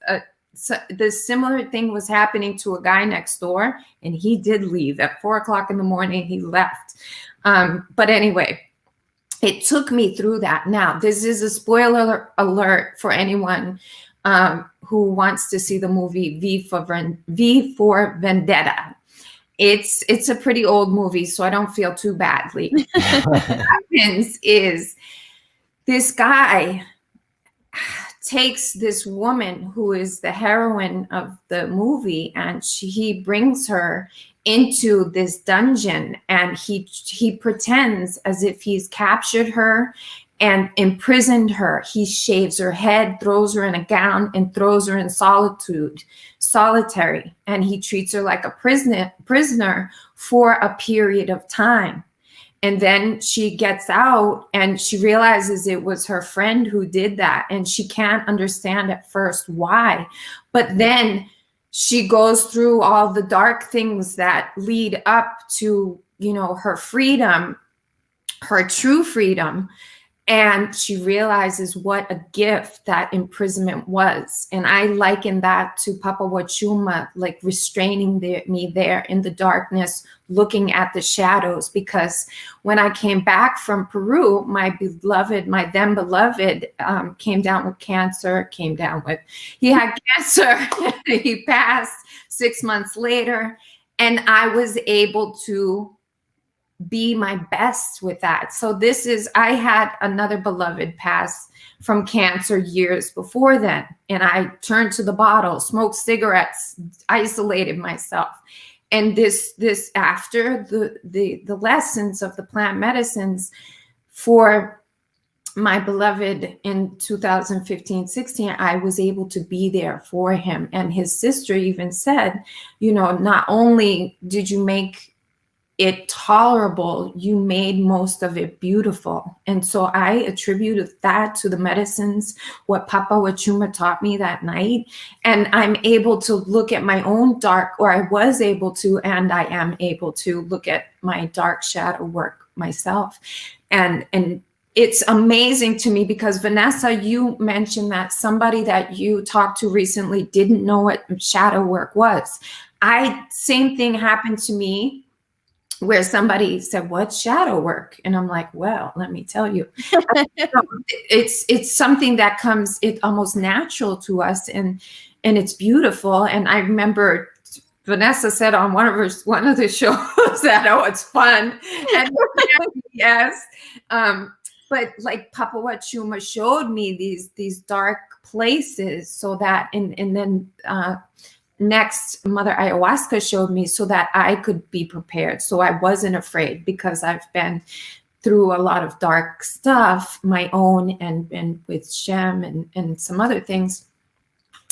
the similar thing was happening to a guy next door, and he did leave at 4:00 in the morning. He left. But anyway, it took me through that. Now, this is a spoiler alert for anyone who wants to see the movie V for Vendetta. It's a pretty old movie, so I don't feel too badly. What happens is this guy takes this woman who is the heroine of the movie, and he brings her into this dungeon, and he pretends as if he's captured her and imprisoned her. He shaves her head, throws her in a gown, and throws her in solitary, and he treats her like a prisoner for a period of time. And then she gets out and she realizes it was her friend who did that, and she can't understand at first why. But then she goes through all the dark things that lead up to, you know, her freedom, her true freedom. And she realizes what a gift that imprisonment was. And I liken that to Papa Wachuma, like restraining me there in the darkness, looking at the shadows. Because when I came back from Peru, my beloved, my then beloved, came down with cancer, he had cancer, he passed 6 months later. And I was able to be my best with that. So I had another beloved pass from cancer years before then. And I turned to the bottle, smoked cigarettes, isolated myself. And this after the lessons of the plant medicines for my beloved in 2015-16, I was able to be there for him. And his sister even said, not only did you make it tolerable, you made most of it beautiful. And so I attributed that to the medicines, what Papa Wachuma taught me that night. And I'm able to look at my own dark, or I was able to, and I am able to look at my dark shadow work myself. And it's amazing to me because Vanessa, you mentioned that somebody that you talked to recently didn't know what shadow work was. Same thing happened to me, where somebody said, "What's shadow work?" And I'm like, well, let me tell you. It's something that comes, it's almost natural to us, and it's beautiful. And I remember Vanessa said on one of the shows that, oh, it's fun. And yes. But like Papa Wachuma showed me these dark places, so that, and then next, Mother Ayahuasca showed me, so that I could be prepared. So I wasn't afraid, because I've been through a lot of dark stuff, my own and with Shem and some other things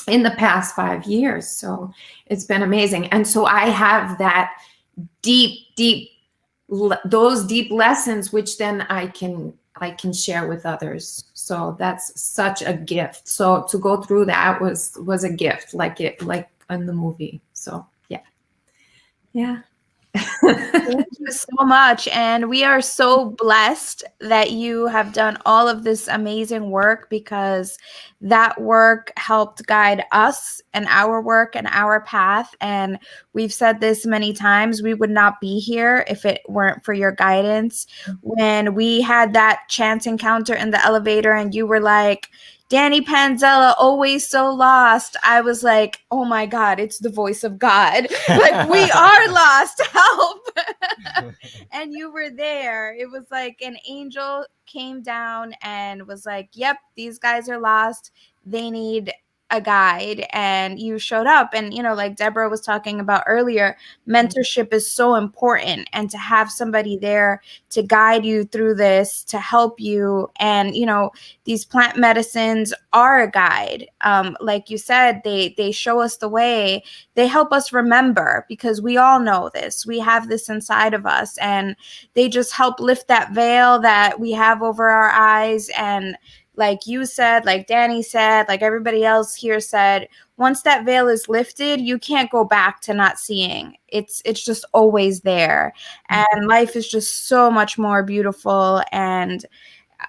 in the past 5 years. So it's been amazing. And so I have that those deep lessons, which then I can share with others. So that's such a gift. So to go through that was a gift, like in the movie. So yeah. Thank you so much. And we are so blessed that you have done all of this amazing work, because that work helped guide us and our work and our path. And we've said this many times, we would not be here if it weren't for your guidance. When we had that chance encounter in the elevator and you were like, Danny Panzella, always so lost, I was like, oh my God, it's the voice of God. Like, we are lost, help. And you were there. It was like an angel came down and was like, yep, these guys are lost. They need a guide. And you showed up. And, like Deborah was talking about earlier, mentorship is so important. And to have somebody there to guide you through this, to help you. And, these plant medicines are a guide. Like you said, they show us the way. They help us remember, because we all know this. We have this inside of us, and they just help lift that veil that we have over our eyes. And like you said, like Danny said, like everybody else here said, once that veil is lifted, you can't go back to not seeing. It's just always there. And life is just so much more beautiful. And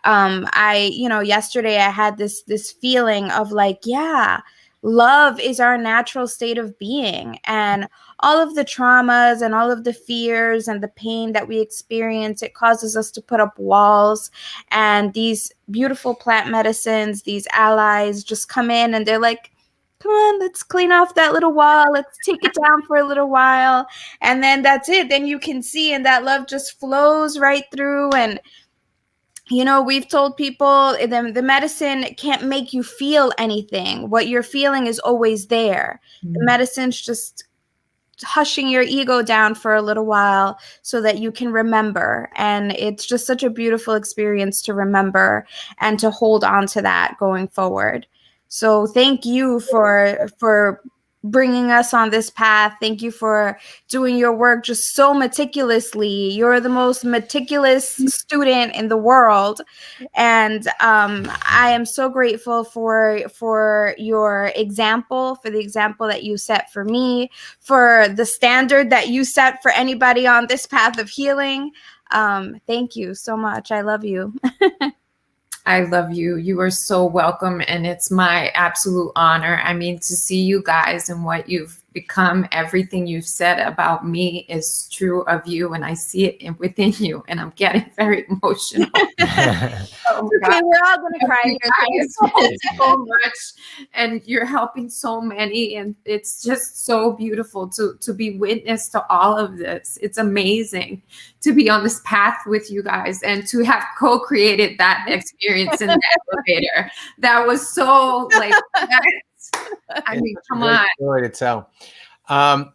yesterday I had this feeling of like, yeah, love is our natural state of being. And all of the traumas and all of the fears and the pain that we experience, it causes us to put up walls. And these beautiful plant medicines, these allies just come in and they're like, come on, let's clean off that little wall. Let's take it down for a little while. And then that's it. Then you can see, and that love just flows right through. And we've told people the medicine can't make you feel anything. What you're feeling is always there. The medicine's just hushing your ego down for a little while so that you can remember. And it's just such a beautiful experience to remember and to hold on to that going forward. So thank you for bringing us on this path. Thank you for doing your work just so meticulously. You're the most meticulous student in the world. And I am so grateful for your example, for the example that you set for me, for the standard that you set for anybody on this path of healing. Thank you so much. I love you. I love you. You are so welcome. And it's my absolute honor. I mean, to see you guys and what you've become, everything you've said about me is true of you. And I see it within you. And I'm getting very emotional. Oh my Okay, God. we're all gonna cry here. Guys, so much, and you're helping so many, and it's just so beautiful to be witness to all of this. It's amazing to be on this path with you guys and to have co-created that experience in the elevator. That was so like, I mean, come on. Story to tell.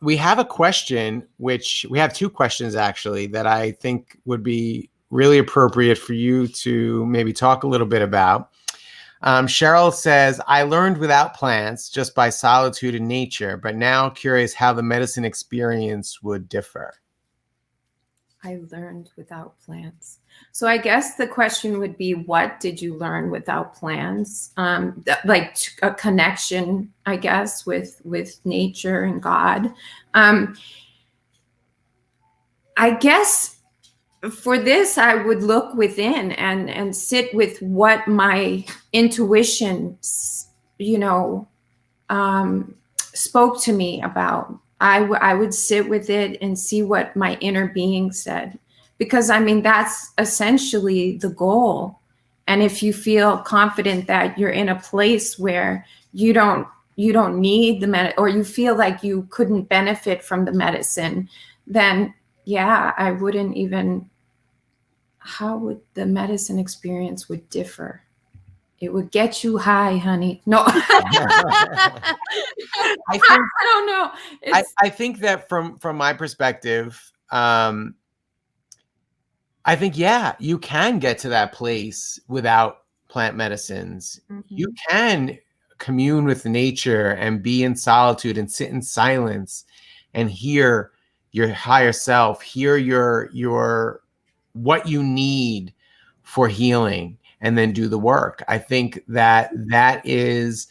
We have a question, which we have two questions actually, that I think would be really appropriate for you to maybe talk a little bit about. Cheryl says, I learned without plants, just by solitude in nature, but now curious how the medicine experience would differ. I learned without plants. So I guess the question would be, what did you learn without plants? Like a connection, I guess, with nature and God. I guess for this, I would look within and sit with what my intuition, spoke to me about. I would sit with it and see what my inner being said, because I mean, that's essentially the goal. And if you feel confident that you're in a place where you don't need the medicine, or you feel like you couldn't benefit from the medicine, then yeah, I wouldn't even, how would the medicine experience would differ? It would get you high, honey. No. I don't know. I think that from my perspective, I think, yeah, you can get to that place without plant medicines. Mm-hmm. You can commune with nature and be in solitude and sit in silence and hear your higher self, hear your what you need for healing, and then do the work. I think that is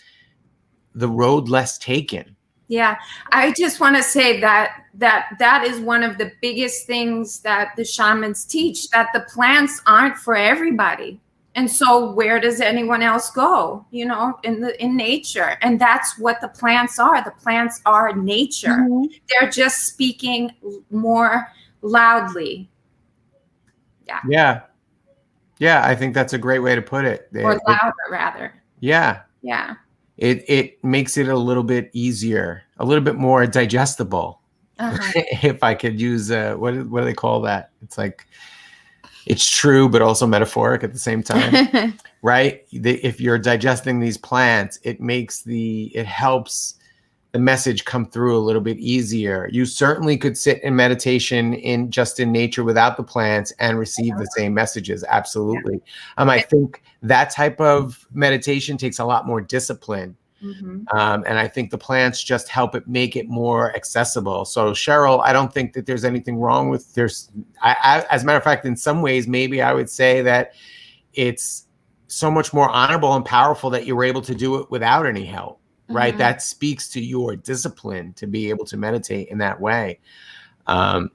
the road less taken. Yeah, I just want to say that is one of the biggest things that the shamans teach, that the plants aren't for everybody. And so where does anyone else go? In nature. And that's what the plants are. The plants are nature. Mm-hmm. They're just speaking more loudly. Yeah. Yeah, I think that's a great way to put it. Or louder, rather. Yeah. Yeah. It makes it a little bit easier, a little bit more digestible. Uh-huh. If I could use what do they call that? It's like, it's true, but also metaphoric at the same time, right? If you're digesting these plants, it helps the message come through a little bit easier. You certainly could sit in meditation in nature without the plants and receive the same messages. Absolutely. Yeah. I think that type of meditation takes a lot more discipline. Mm-hmm. And I think the plants just help make it more accessible. So Cheryl, I don't think that there's anything wrong with as a matter of fact, in some ways, maybe I would say that it's so much more honorable and powerful that you were able to do it without any help. Right. Mm-hmm. That speaks to your discipline to be able to meditate in that way.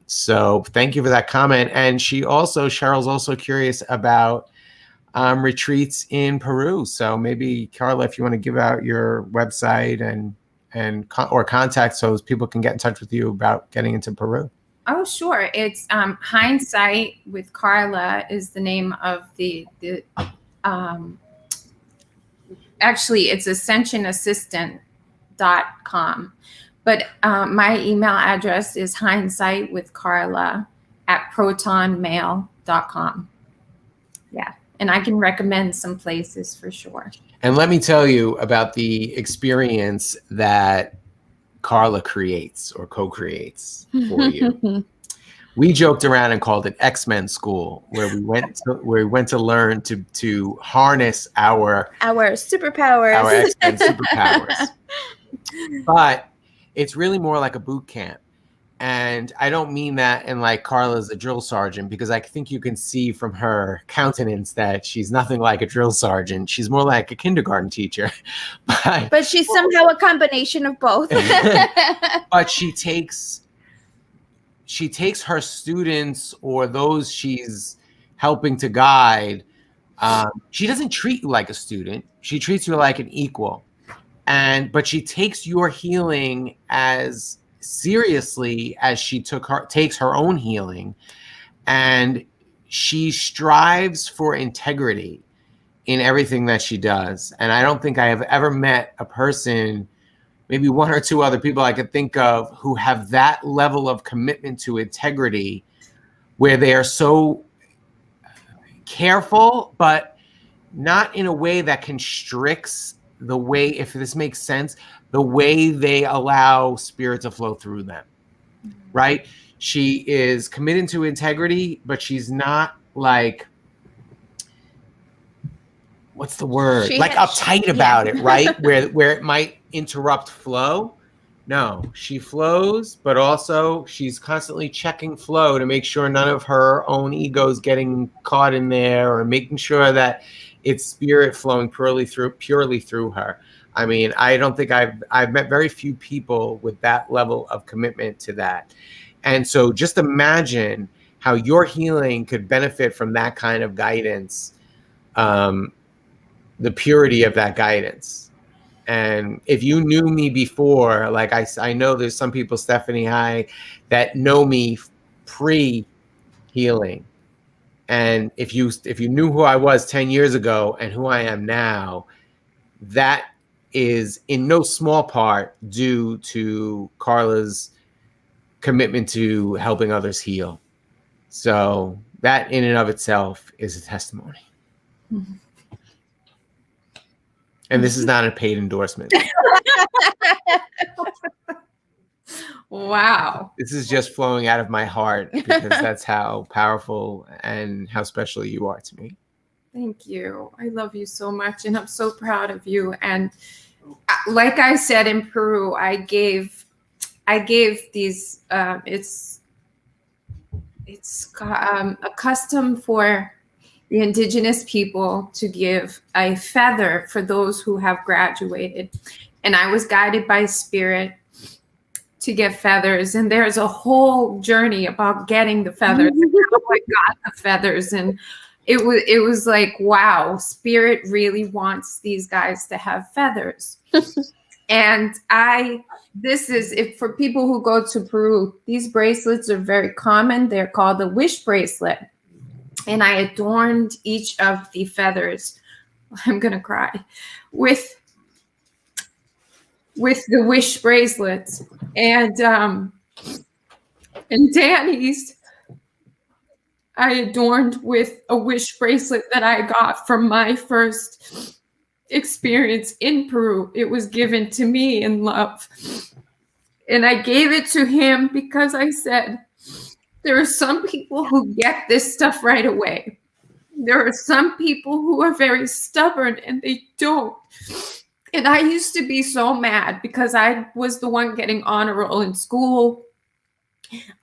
So thank you for that comment. And Cheryl's also curious about retreats in Peru. So maybe Carla, if you want to give out your website or contact so people can get in touch with you about getting into Peru. Oh, sure. It's Hindsight with Carla is the name of the actually, it's ascensionassistant.com. But my email address is hindsightwithcarla@protonmail.com. Yeah. And I can recommend some places for sure. And let me tell you about the experience that Carla creates or co-creates for you. We joked around and called it X-Men School, where we went to learn to harness our superpowers, our X-Men superpowers. But it's really more like a boot camp. And I don't mean that in like Carla's a drill sergeant, because I think you can see from her countenance that she's nothing like a drill sergeant. She's more like a kindergarten teacher. But she's somehow a combination of both. But she takes her students or those she's helping to guide She doesn't treat you like a student. She treats you like an equal. But she takes your healing as seriously as she takes her own healing. And she strives for integrity in everything that she does. And I don't think I have ever met a person, maybe one or two other people I could think of, who have that level of commitment to integrity, where they are so careful, but not in a way that constricts the way, if this makes sense, the way they allow spirit to flow through them, right? She is committed to integrity, but she's not like, what's the word? Like uptight about it, right? Where it might interrupt flow. No, she flows, but also she's constantly checking flow to make sure none of her own ego's getting caught in there, or making sure that it's spirit flowing purely through her. I mean, I don't think I've met very few people with that level of commitment to that. And so just imagine how your healing could benefit from that kind of guidance, the purity of that guidance. And if you knew me before, like I know there's some people, Stephanie, that know me pre-healing. And if you knew who I was 10 years ago and who I am now, that is in no small part due to Carla's commitment to helping others heal. So that in and of itself is a testimony. Mm-hmm. And this is not a paid endorsement. Wow. This is just flowing out of my heart, because that's how powerful and how special you are to me. Thank you. I love you so much, and I'm so proud of you. And like I said in Peru, I gave these. It's a custom for the indigenous people to give a feather for those who have graduated. And I was guided by spirit to get feathers. And there's a whole journey about getting the feathers. How I got the feathers. And it was like, wow, spirit really wants these guys to have feathers. And for people who go to Peru, these bracelets are very common. They're called the wish bracelet. And I adorned each of the feathers, I'm going to cry, with the wish bracelets. And Danny's, I adorned with a wish bracelet that I got from my first experience in Peru. It was given to me in love. And I gave it to him because I said, there are some people who get this stuff right away. There are some people who are very stubborn and they don't. And I used to be so mad because I was the one getting honor roll in school.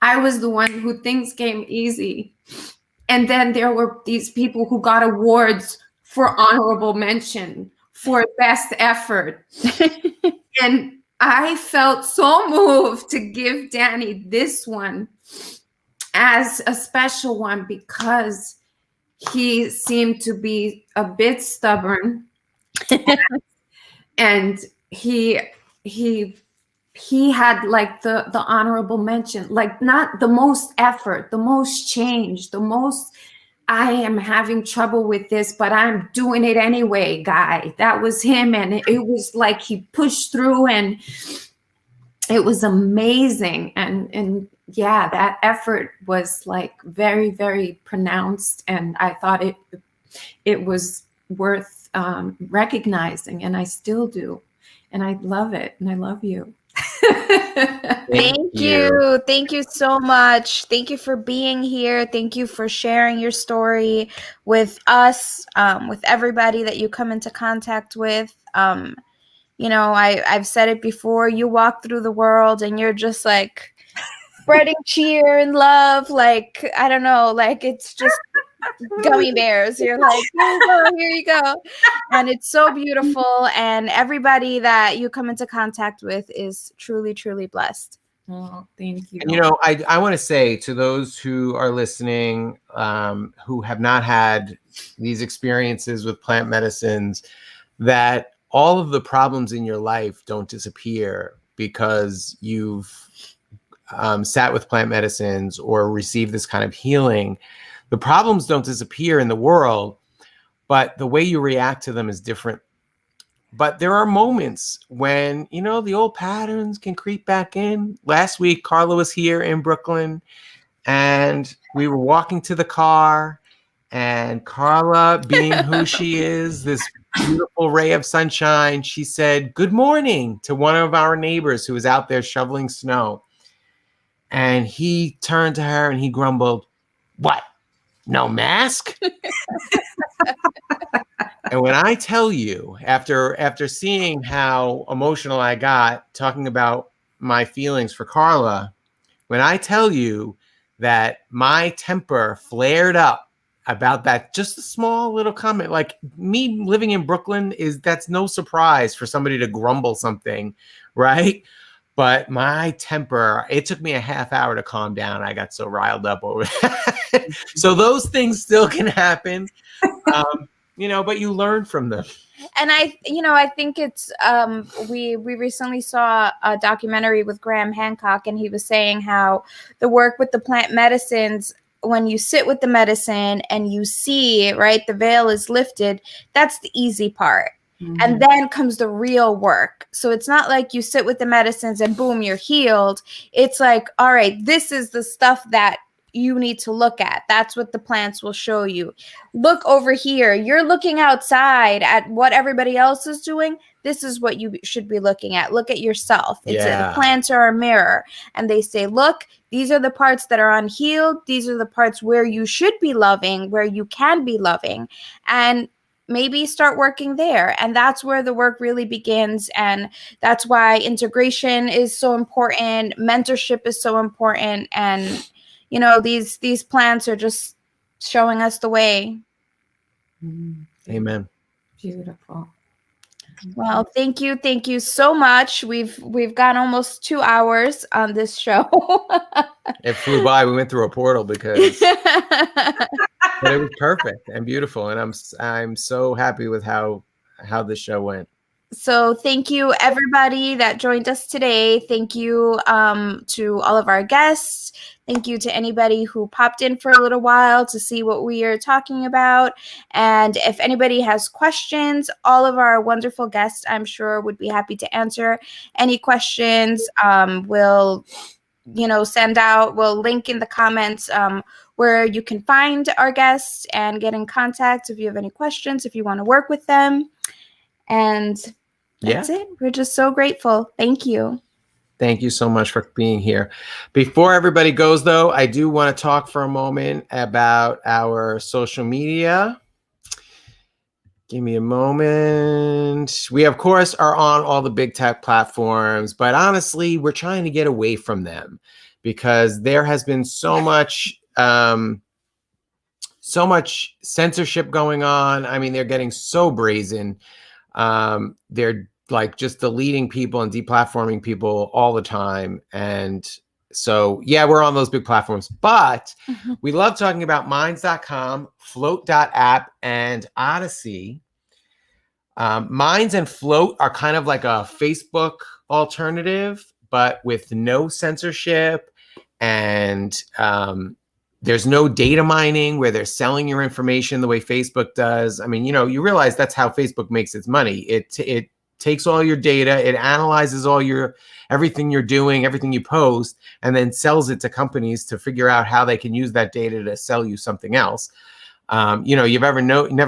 I was the one who things came easy. And then there were these people who got awards for honorable mention, for best effort. And I felt so moved to give Danny this one as a special one, because he seemed to be a bit stubborn. And he had like the honorable mention, like not the most effort, the most change, the most, I am having trouble with this, but I'm doing it anyway, guy. That was him. And it was like he pushed through, and it was amazing. And yeah, that effort was like very, very pronounced. And I thought it was worth recognizing, and I still do. And I love it. And I love you. Thank you. Thank you so much. Thank you for being here. Thank you for sharing your story with us, with everybody that you come into contact with. You know, I've said it before, you walk through the world and you're just like spreading cheer and love. Like, I don't know, like it's just gummy bears. You're like, here you go. And it's so beautiful. And everybody that you come into contact with is truly, truly blessed. Oh, thank you. And, I want to say to those who are listening, who have not had these experiences with plant medicines, that all of the problems in your life don't disappear because you've sat with plant medicines or received this kind of healing. The problems don't disappear in the world, but the way you react to them is different. But there are moments when, the old patterns can creep back in. Last week, Carla was here in Brooklyn, and we were walking to the car, and Carla, being who she is, this beautiful ray of sunshine, she said, "Good morning" to one of our neighbors who was out there shoveling snow. And he turned to her and he grumbled, "What? No mask?" And when I tell you, after seeing how emotional I got talking about my feelings for Carla, when I tell you that my temper flared up about that, just a small little comment, like me living in Brooklyn that's no surprise for somebody to grumble something, right? But my temper, it took me a half hour to calm down. I got so riled up over that. So those things still can happen. But you learn from them. And I think it's we recently saw a documentary with Graham Hancock, and he was saying how the work with the plant medicines, when you sit with the medicine and you see, right, the veil is lifted, that's the easy part. Mm-hmm. And then comes the real work. So it's not like you sit with the medicines and boom, you're healed. It's like, all right, this is the stuff that you need to look at. That's what the plants will show you. Look over here. You're looking outside at what everybody else is doing. This is what you should be looking at. Look at yourself. The plants are a mirror. And they say, look, these are the parts that are unhealed. These are the parts where you should be loving, where you can be loving. And maybe start working there. And that's where the work really begins. And that's why integration is so important. Mentorship is so important. And these plants are just showing us the way. Amen. Beautiful. Well, thank you so much. We've gone almost 2 hours on this show. It flew by. We went through a portal because, but it was perfect and beautiful, and I'm so happy with how the show went. So thank you, everybody that joined us today. Thank you to all of our guests. Thank you to anybody who popped in for a little while to see what we are talking about. And if anybody has questions, all of our wonderful guests, I'm sure, would be happy to answer any questions. We'll link in the comments where you can find our guests and get in contact if you have any questions, if you want to work with them. And that's it. We're just so grateful. Thank you. Thank you so much for being here. Before everybody goes, though, I do want to talk for a moment about our social media. Give me a moment. We, of course, are on all the big tech platforms, but honestly, we're trying to get away from them because there has been so much censorship going on. I mean, they're getting so brazen. They're like just deleting people and deplatforming people all the time. And so, we're on those big platforms, but we love talking about minds.com, float.app, and Odyssey. Minds and Float are kind of like a Facebook alternative, but with no censorship, and there's no data mining where they're selling your information the way Facebook does. I mean, you realize that's how Facebook makes its money. It takes all your data, it analyzes everything you're doing, everything you post, and then sells it to companies to figure out how they can use that data to sell you something else. You've never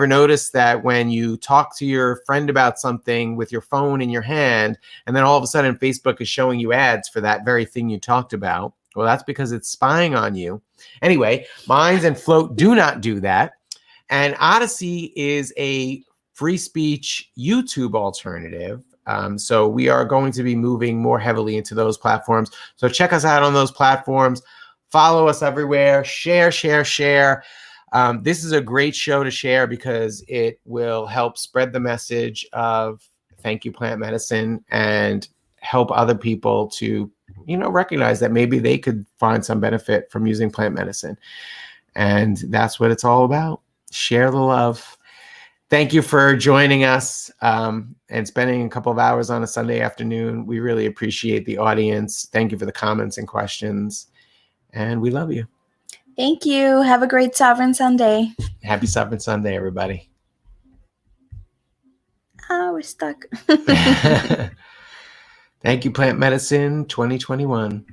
noticed that when you talk to your friend about something with your phone in your hand, and then all of a sudden Facebook is showing you ads for that very thing you talked about? Well, that's because it's spying on you. Anyway, Minds and Float do not do that. And Odyssey is a free speech YouTube alternative. So we are going to be moving more heavily into those platforms. So check us out on those platforms. Follow us everywhere. Share. This is a great show to share because it will help spread the message of Thank You Plant Medicine and help other people to recognize that maybe they could find some benefit from using plant medicine. And that's what it's all about. Share the love. Thank you for joining us and spending a couple of hours on a Sunday afternoon. We really appreciate the audience. Thank you for the comments and questions. And we love you. Thank you. Have a great Sovereign Sunday. Happy Sovereign Sunday, everybody. Oh, we're stuck. Thank you, Plant Medicine 2021.